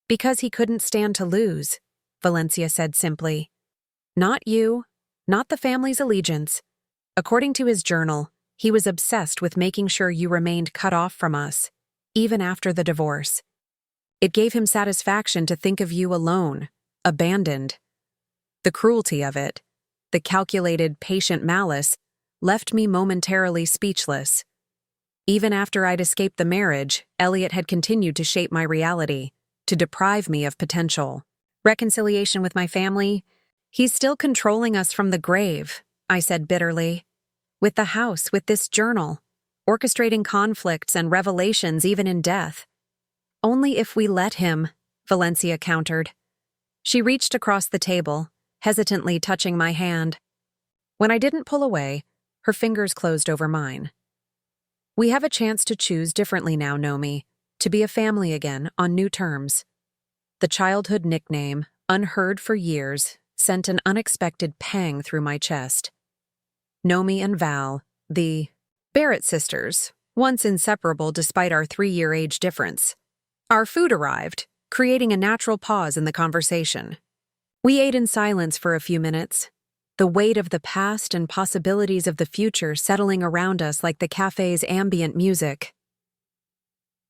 Because he couldn't stand to lose, Valencia said simply. Not you, not the family's allegiance. According to his journal, he was obsessed with making sure you remained cut off from us, even after the divorce. It gave him satisfaction to think of you alone, abandoned. The cruelty of it, the calculated, patient malice, left me momentarily speechless. Even after I'd escaped the marriage, Elliot had continued to shape my reality, to deprive me of potential. Reconciliation with my family? He's still controlling us from the grave, I said bitterly. With the house, with this journal, orchestrating conflicts and revelations even in death. Only if we let him, Valencia countered. She reached across the table, hesitantly touching my hand. When I didn't pull away, her fingers closed over mine. We have a chance to choose differently now, Naomi, to be a family again on new terms. The childhood nickname, unheard for years, sent an unexpected pang through my chest. Naomi and Val, the Barrett sisters, once inseparable despite our 3-year age difference. Our food arrived, creating a natural pause in the conversation. We ate in silence for a few minutes, the weight of the past and possibilities of the future settling around us like the cafe's ambient music.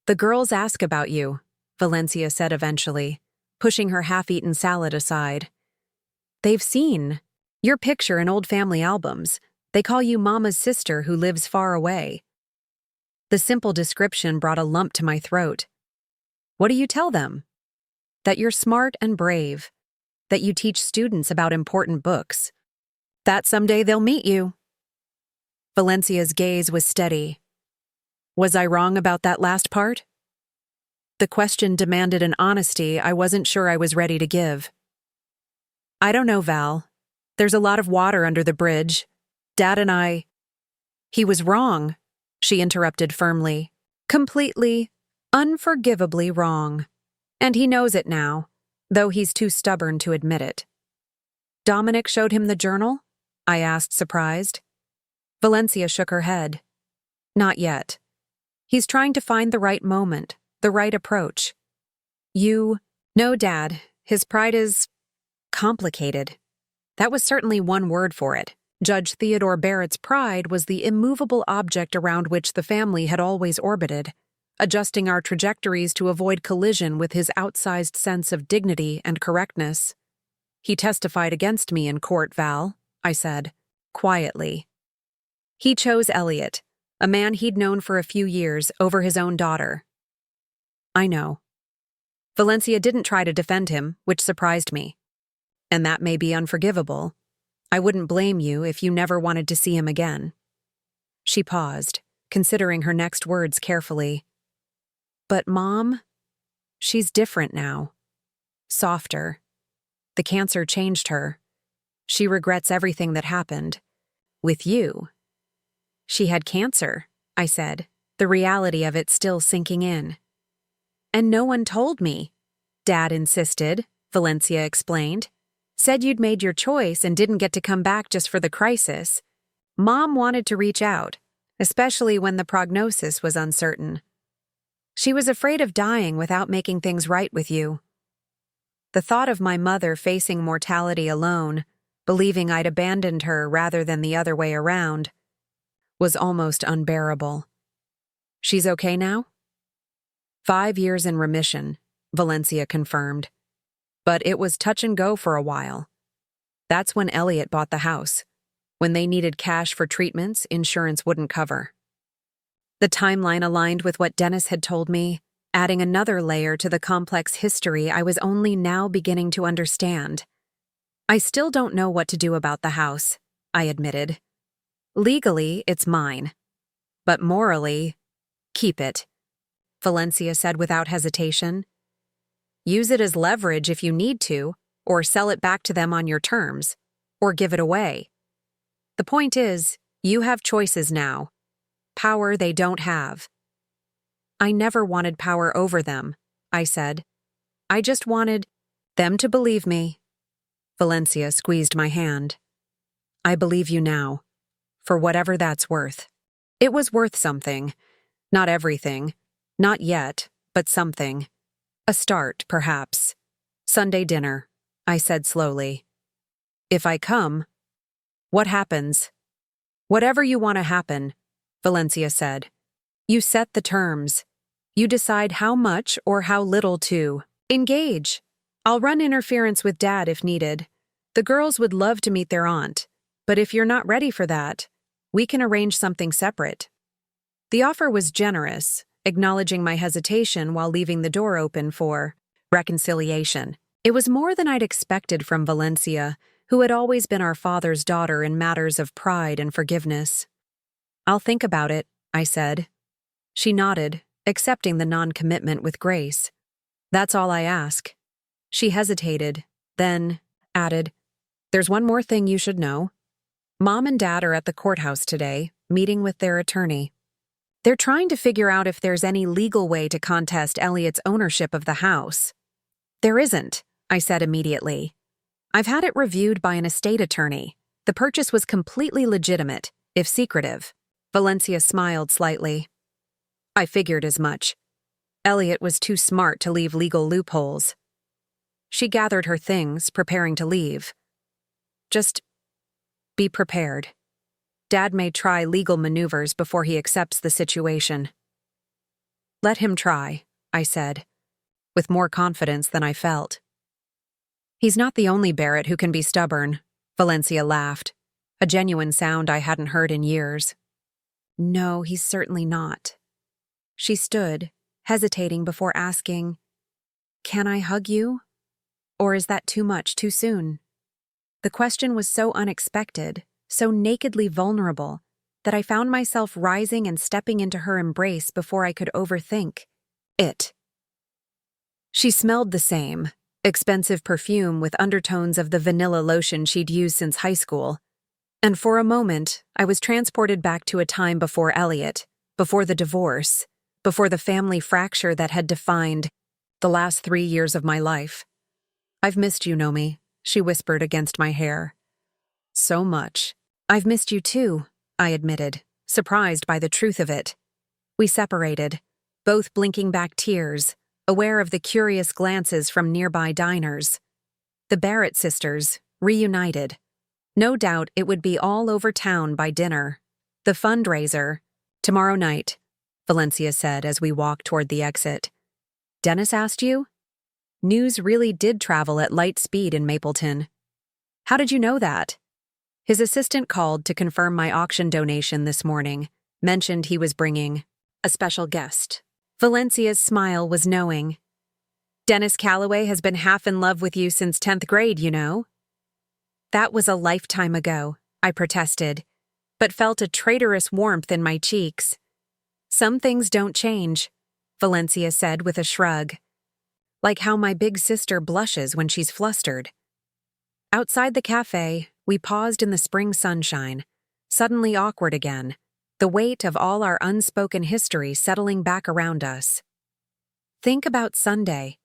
The girls ask about you, Valencia said eventually, pushing her half-eaten salad aside. They've seen your picture in old family albums. They call you Mama's sister who lives far away. The simple description brought a lump to my throat. What do you tell them? That you're smart and brave, that you teach students about important books, that someday they'll meet you. Valencia's gaze was steady. Was I wrong about that last part? The question demanded an honesty I wasn't sure I was ready to give. I don't know, Val. There's a lot of water under the bridge. Dad and I— He was wrong, she interrupted firmly. Completely, unforgivably wrong. And he knows it now, though he's too stubborn to admit it. Dominic showed him the journal? I asked, surprised. Valencia shook her head. Not yet. He's trying to find the right moment, the right approach. No, Dad. His pride is complicated. That was certainly one word for it. Judge Theodore Barrett's pride was the immovable object around which the family had always orbited, adjusting our trajectories to avoid collision with his outsized sense of dignity and correctness. He testified against me in court, Val, I said, quietly. He chose Elliot, a man he'd known for a few years, over his own daughter. I know. Valencia didn't try to defend him, which surprised me. And that may be unforgivable. I wouldn't blame you if you never wanted to see him again. She paused, considering her next words carefully. But Mom, she's different now. Softer. The cancer changed her. She regrets everything that happened. With you. She had cancer, I said, the reality of it still sinking in. And no one told me. Dad insisted, Valencia explained. Said you'd made your choice and didn't get to come back just for the crisis. Mom wanted to reach out, especially when the prognosis was uncertain. She was afraid of dying without making things right with you. The thought of my mother facing mortality alone, believing I'd abandoned her rather than the other way around, was almost unbearable. She's okay now? 5 years in remission, Valencia confirmed. But it was touch and go for a while. That's when Elliot bought the house. When they needed cash for treatments insurance wouldn't cover. The timeline aligned with what Dennis had told me, adding another layer to the complex history I was only now beginning to understand. I still don't know what to do about the house, I admitted. Legally, it's mine. But morally, keep it, Valencia said without hesitation. Use it as leverage if you need to, or sell it back to them on your terms, or give it away. The point is, you have choices now. Power they don't have. I never wanted power over them, I said. I just wanted them to believe me. Valencia squeezed my hand. I believe you now, for whatever that's worth. It was worth something. Not everything. Not yet, but something. A start, perhaps. Sunday dinner, I said slowly. If I come, what happens? Whatever you want to happen, Valencia said. You set the terms. You decide how much or how little to engage. I'll run interference with Dad if needed. The girls would love to meet their aunt, but if you're not ready for that, we can arrange something separate. The offer was generous, acknowledging my hesitation while leaving the door open for reconciliation. It was more than I'd expected from Valencia, who had always been our father's daughter in matters of pride and forgiveness. I'll think about it, I said. She nodded, accepting the non-commitment with grace. That's all I ask. She hesitated, then added, There's one more thing you should know. Mom and Dad are at the courthouse today, meeting with their attorney. They're trying to figure out if there's any legal way to contest Elliot's ownership of the house. There isn't, I said immediately. I've had it reviewed by an estate attorney. The purchase was completely legitimate, if secretive. Valencia smiled slightly. I figured as much. Elliot was too smart to leave legal loopholes. She gathered her things, preparing to leave. Just be prepared. Dad may try legal maneuvers before he accepts the situation. Let him try, I said, with more confidence than I felt. He's not the only Barrett who can be stubborn, Valencia laughed, a genuine sound I hadn't heard in years. No, he's certainly not. She stood, hesitating before asking, Can I hug you? Or is that too much too soon? The question was so unexpected, so nakedly vulnerable, that I found myself rising and stepping into her embrace before I could overthink it. She smelled the same, expensive perfume with undertones of the vanilla lotion she'd used since high school. And for a moment, I was transported back to a time before Elliot, before the divorce, before the family fracture that had defined the last 3 years of my life. "I've missed you, Naomi," she whispered against my hair. "So much." "I've missed you too," I admitted, surprised by the truth of it. We separated, both blinking back tears, aware of the curious glances from nearby diners. The Barrett sisters, reunited. No doubt it would be all over town by dinner. The fundraiser, tomorrow night, Valencia said as we walked toward the exit. "Dennis asked you?" News really did travel at light speed in Mapleton. "How did you know that?" His assistant called to confirm my auction donation this morning, mentioned he was bringing a special guest. Valencia's smile was knowing. "Dennis Calloway has been half in love with you since 10th grade, you know." "That was a lifetime ago," I protested, but felt a traitorous warmth in my cheeks. "Some things don't change," Valencia said with a shrug. "Like how my big sister blushes when she's flustered." Outside the cafe, we paused in the spring sunshine, suddenly awkward again, the weight of all our unspoken history settling back around us. "Think about Sunday,"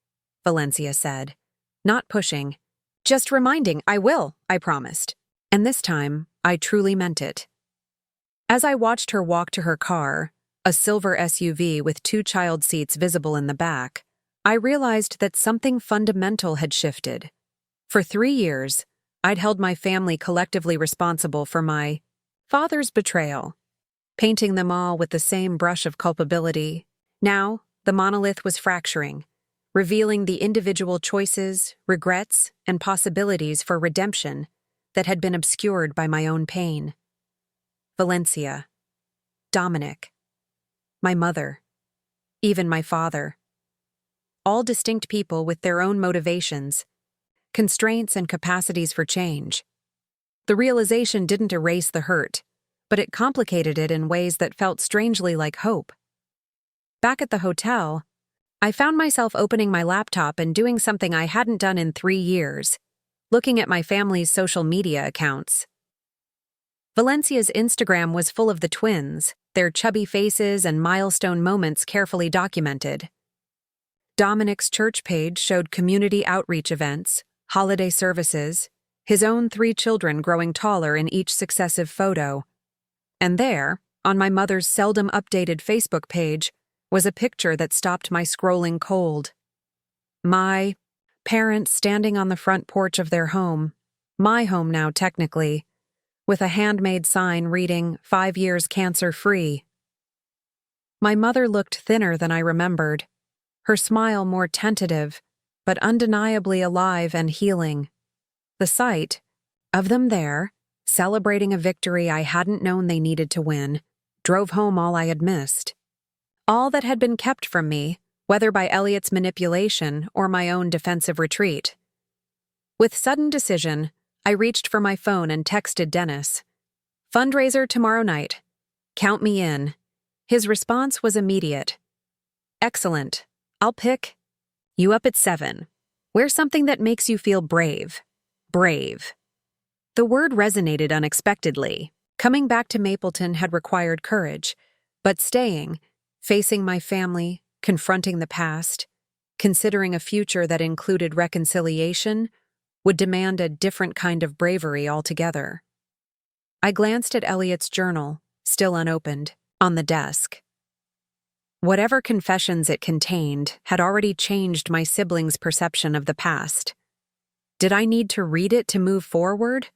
Valencia said, not pushing, just reminding. "I will," I promised. And this time, I truly meant it. As I watched her walk to her car, a silver SUV with 2 child seats visible in the back, I realized that something fundamental had shifted. For 3 years, I'd held my family collectively responsible for my father's betrayal, painting them all with the same brush of culpability. Now, the monolith was fracturing, revealing the individual choices, regrets, and possibilities for redemption that had been obscured by my own pain. Valencia, Dominic, my mother, even my father. All distinct people with their own motivations, constraints, and capacities for change. The realization didn't erase the hurt, but it complicated it in ways that felt strangely like hope. Back at the hotel, I found myself opening my laptop and doing something I hadn't done in 3 years, looking at my family's social media accounts. Valencia's Instagram was full of the twins, their chubby faces and milestone moments carefully documented. Dominic's church page showed community outreach events, holiday services, his own 3 children growing taller in each successive photo. And there, on my mother's seldom updated Facebook page, was a picture that stopped my scrolling cold. My parents standing on the front porch of their home, my home now technically, with a handmade sign reading 5 years cancer-free. My mother looked thinner than I remembered, her smile more tentative, but undeniably alive and healing. The sight of them there, celebrating a victory I hadn't known they needed to win, drove home all I had missed. All that had been kept from me, whether by Elliot's manipulation or my own defensive retreat. With sudden decision, I reached for my phone and texted Dennis. "Fundraiser tomorrow night. Count me in." His response was immediate. "Excellent. I'll pick you up at 7. Wear something that makes you feel brave. Brave." The word resonated unexpectedly. Coming back to Mapleton had required courage, but staying, facing my family, confronting the past, considering a future that included reconciliation, would demand a different kind of bravery altogether. I glanced at Elliot's journal, still unopened, on the desk. Whatever confessions it contained had already changed my siblings' perception of the past. Did I need to read it to move forward?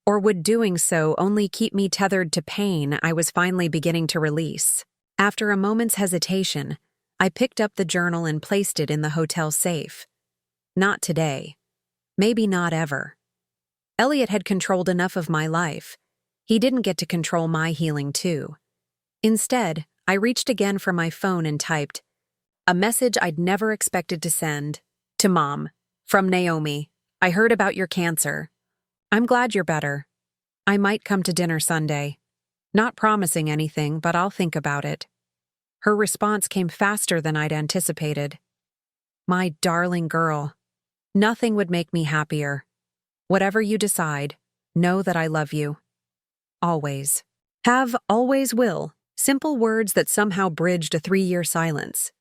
Or would doing so only keep me tethered to pain I was finally beginning to release? After a moment's hesitation, I picked up the journal and placed it in the hotel safe. Not today. Maybe not ever. Elliot had controlled enough of my life. He didn't get to control my healing too. Instead, I reached again for my phone and typed a message I'd never expected to send, To Mom. From Naomi. I heard about your cancer. I'm glad you're better. I might come to dinner Sunday. Not promising anything, but I'll think about it. Her response came faster than I'd anticipated. My darling girl. Nothing would make me happier. Whatever you decide, know that I love you. Always. Have always will. Simple words that somehow bridged a 3-year silence.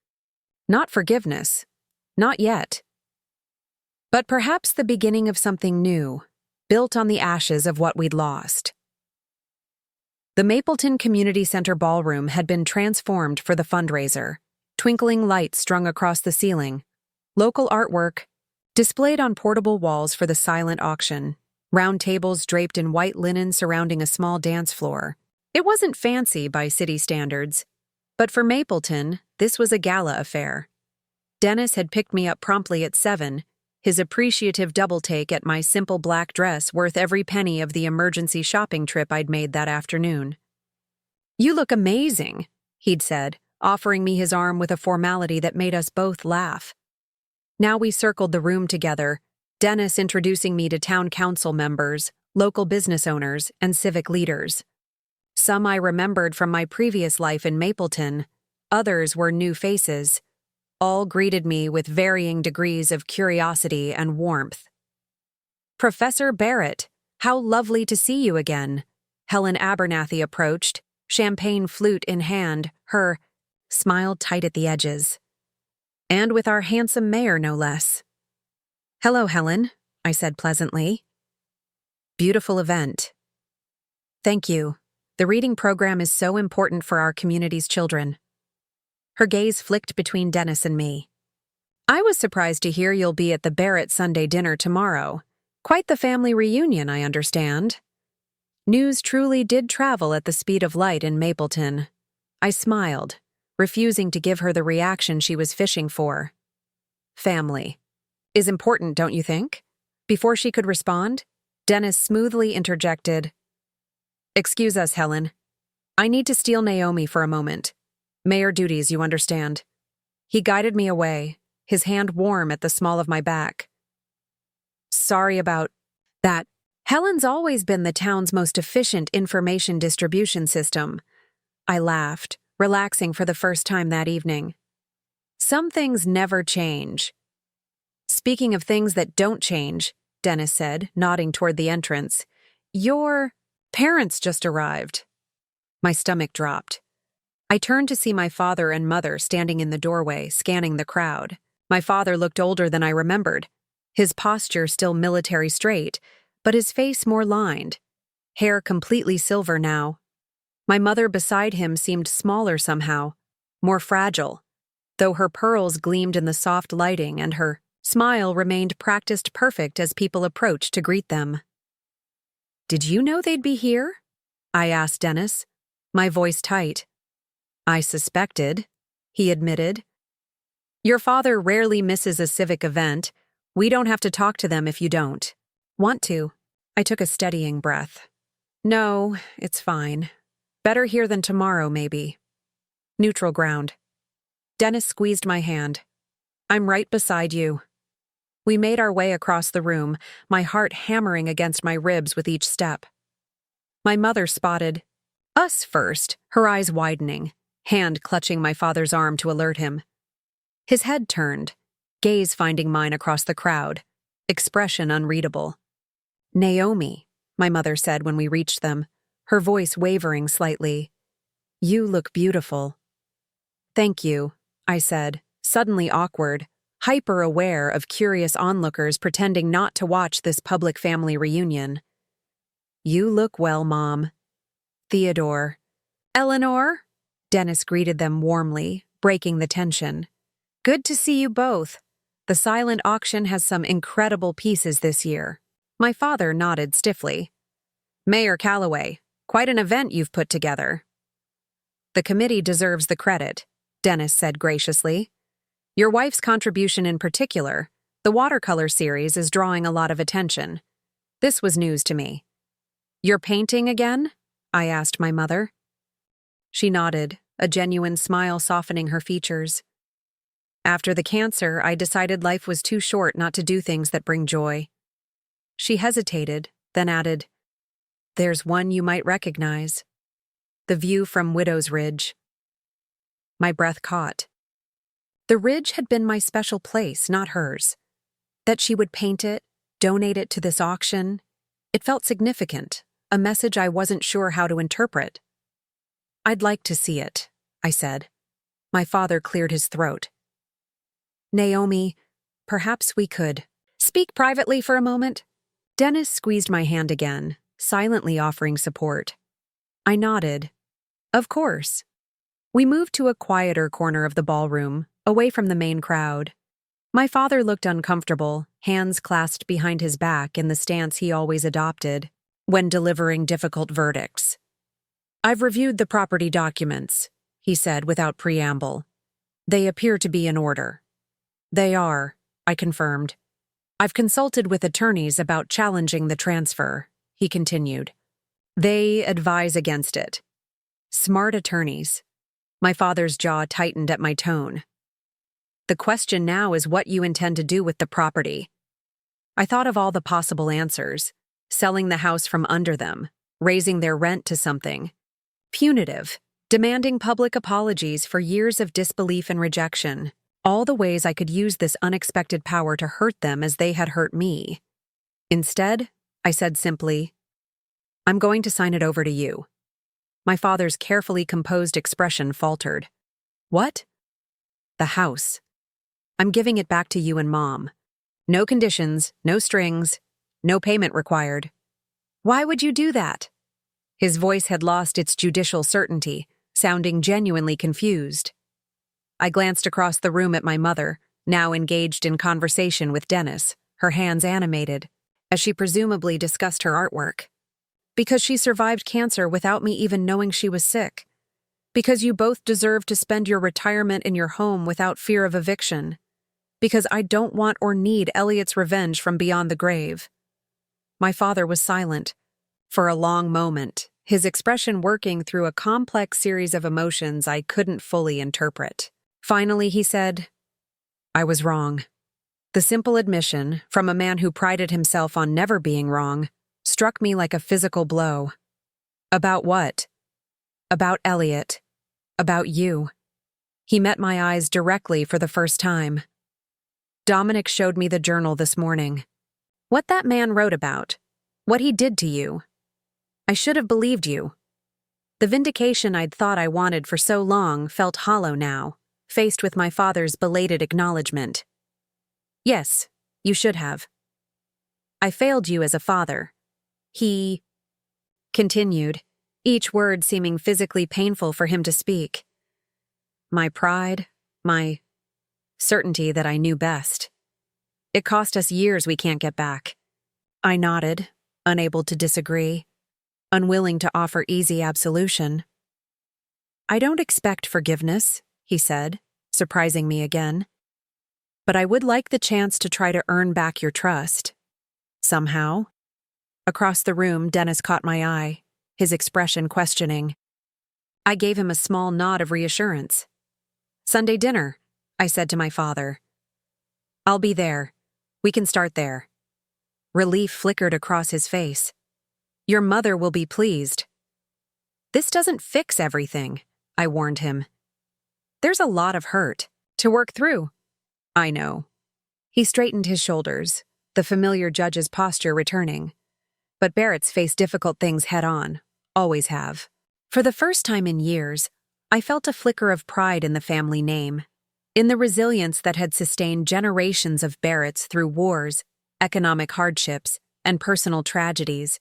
Not forgiveness. Not yet. But perhaps the beginning of something new, built on the ashes of what we'd lost. The Mapleton Community Center ballroom had been transformed for the fundraiser. Twinkling lights strung across the ceiling. Local artwork displayed on portable walls for the silent auction. Round tables draped in white linen surrounding a small dance floor. It wasn't fancy by city standards, but for Mapleton, this was a gala affair. Dennis had picked me up promptly at 7, his appreciative double-take at my simple black dress worth every penny of the emergency shopping trip I'd made that afternoon. You look amazing, he'd said, offering me his arm with a formality that made us both laugh. Now we circled the room together, Dennis introducing me to town council members, local business owners, and civic leaders. Some I remembered from my previous life in Mapleton, others were new faces. All greeted me with varying degrees of curiosity and warmth. Professor Barrett, how lovely to see you again. Helen Abernathy approached, champagne flute in hand, her smile tight at the edges. And with our handsome mayor, no less. Hello, Helen, I said pleasantly. Beautiful event. Thank you. The reading program is so important for our community's children. Her gaze flicked between Dennis and me. I was surprised to hear you'll be at the Barrett Sunday dinner tomorrow. Quite the family reunion, I understand. News truly did travel at the speed of light in Mapleton. I smiled, refusing to give her the reaction she was fishing for. Family. Is important, don't you think? Before she could respond, Dennis smoothly interjected, Excuse us, Helen. I need to steal Naomi for a moment. Mayor duties, you understand. He guided me away, his hand warm at the small of my back. Sorry about that. Helen's always been the town's most efficient information distribution system. I laughed, relaxing for the first time that evening. Some things never change. Speaking of things that don't change, Dennis said, nodding toward the entrance, your parents just arrived. My stomach dropped. I turned to see my father and mother standing in the doorway, scanning the crowd. My father looked older than I remembered, his posture still military straight, but his face more lined, hair completely silver now. My mother beside him seemed smaller somehow, more fragile, though her pearls gleamed in the soft lighting and her smile remained practiced perfect as people approached to greet them. Did you know they'd be here? I asked Dennis, my voice tight. I suspected, he admitted. Your father rarely misses a civic event. We don't have to talk to them if you don't. Want to? I took a steadying breath. No, it's fine. Better here than tomorrow, maybe. Neutral ground. Dennis squeezed my hand. I'm right beside you. We made our way across the room, my heart hammering against my ribs with each step. My mother spotted us first, her eyes widening, hand clutching my father's arm to alert him. His head turned, gaze finding mine across the crowd, expression unreadable. Naomi, my mother said when we reached them, her voice wavering slightly. You look beautiful. Thank you, I said, suddenly awkward, hyper-aware of curious onlookers pretending not to watch this public family reunion. You look well, Mom. Theodore. Eleanor? Dennis greeted them warmly, breaking the tension. Good to see you both. The silent auction has some incredible pieces this year. My father nodded stiffly. Mayor Calloway, quite an event you've put together. The committee deserves the credit, Dennis said graciously. Your wife's contribution in particular, the watercolor series, is drawing a lot of attention. This was news to me. You're painting again? I asked my mother. She nodded, a genuine smile softening her features. After the cancer, I decided life was too short not to do things that bring joy. She hesitated, then added, "There's one you might recognize. The view from Widow's Ridge." My breath caught. The ridge had been my special place, not hers. That she would paint it, donate it to this auction, it felt significant, a message I wasn't sure how to interpret. "I'd like to see it," I said. My father cleared his throat. "Naomi, perhaps we could speak privately for a moment?" Dennis squeezed my hand again, silently offering support. I nodded. Of course. We moved to a quieter corner of the ballroom, away from the main crowd. My father looked uncomfortable, hands clasped behind his back in the stance he always adopted when delivering difficult verdicts. "I've reviewed the property documents," he said without preamble. "They appear to be in order." "They are," I confirmed. "I've consulted with attorneys about challenging the transfer," he continued. "They advise against it." Smart attorneys. My father's jaw tightened at my tone. "The question now is what you intend to do with the property." I thought of all the possible answers: selling the house from under them, raising their rent to something punitive, demanding public apologies for years of disbelief and rejection, all the ways I could use this unexpected power to hurt them as they had hurt me. Instead, I said simply, "I'm going to sign it over to you." My father's carefully composed expression faltered. "What?" "The house. I'm giving it back to you and Mom. No conditions, no strings, no payment required." "Why would you do that?" His voice had lost its judicial certainty, sounding genuinely confused. I glanced across the room at my mother, now engaged in conversation with Dennis, her hands animated, as she presumably discussed her artwork. "Because she survived cancer without me even knowing she was sick. Because you both deserve to spend your retirement in your home without fear of eviction. Because I don't want or need Elliot's revenge from beyond the grave." My father was silent. For a long moment, his expression working through a complex series of emotions I couldn't fully interpret. Finally, he said, "I was wrong." The simple admission, from a man who prided himself on never being wrong, struck me like a physical blow. "About what?" "About Elliot. About you." He met my eyes directly for the first time. "Dominic showed me the journal this morning. What that man wrote about. What he did to you. I should have believed you." The vindication I'd thought I wanted for so long felt hollow now, faced with my father's belated acknowledgement. "Yes, you should have. I failed you as a father." He continued, each word seeming physically painful for him to speak. "My pride, my certainty that I knew best. It cost us years we can't get back." I nodded, unable to disagree, unwilling to offer easy absolution. "I don't expect forgiveness," he said, surprising me again. "But I would like the chance to try to earn back your trust. Somehow." Across the room, Dennis caught my eye, his expression questioning. I gave him a small nod of reassurance. "Sunday dinner," I said to my father. "I'll be there. We can start there." Relief flickered across his face. "Your mother will be pleased." "This doesn't fix everything," I warned him. "There's a lot of hurt to work through." "I know." He straightened his shoulders, the familiar judge's posture returning. But Barretts face difficult things head-on, always have. For the first time in years, I felt a flicker of pride in the family name, in the resilience that had sustained generations of Barretts through wars, economic hardships, and personal tragedies.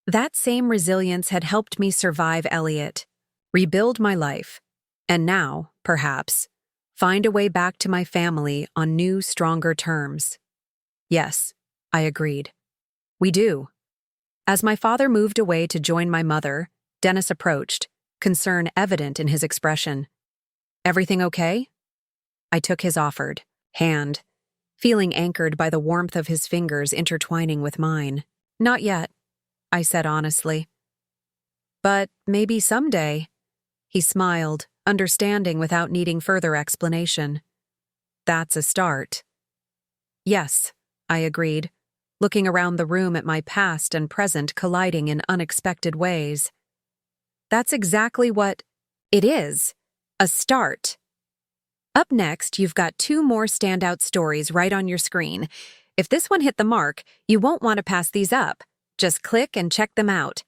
That same resilience had helped me survive Elliot, rebuild my life, and now, perhaps, find a way back to my family on new, stronger terms. "Yes," I agreed. "We do." As my father moved away to join my mother, Dennis approached, concern evident in his expression. "Everything okay?" I took his offered hand, feeling anchored by the warmth of his fingers intertwining with mine. "Not yet," I said honestly. "But maybe someday." He smiled, understanding without needing further explanation. That's a start. Yes, I agreed, looking around the room at my past and present colliding in unexpected ways. That's exactly what it is, a start. Up next, you've got 2 more standout stories right on your screen. If this one hit the mark, you won't want to pass these up. Just click and check them out.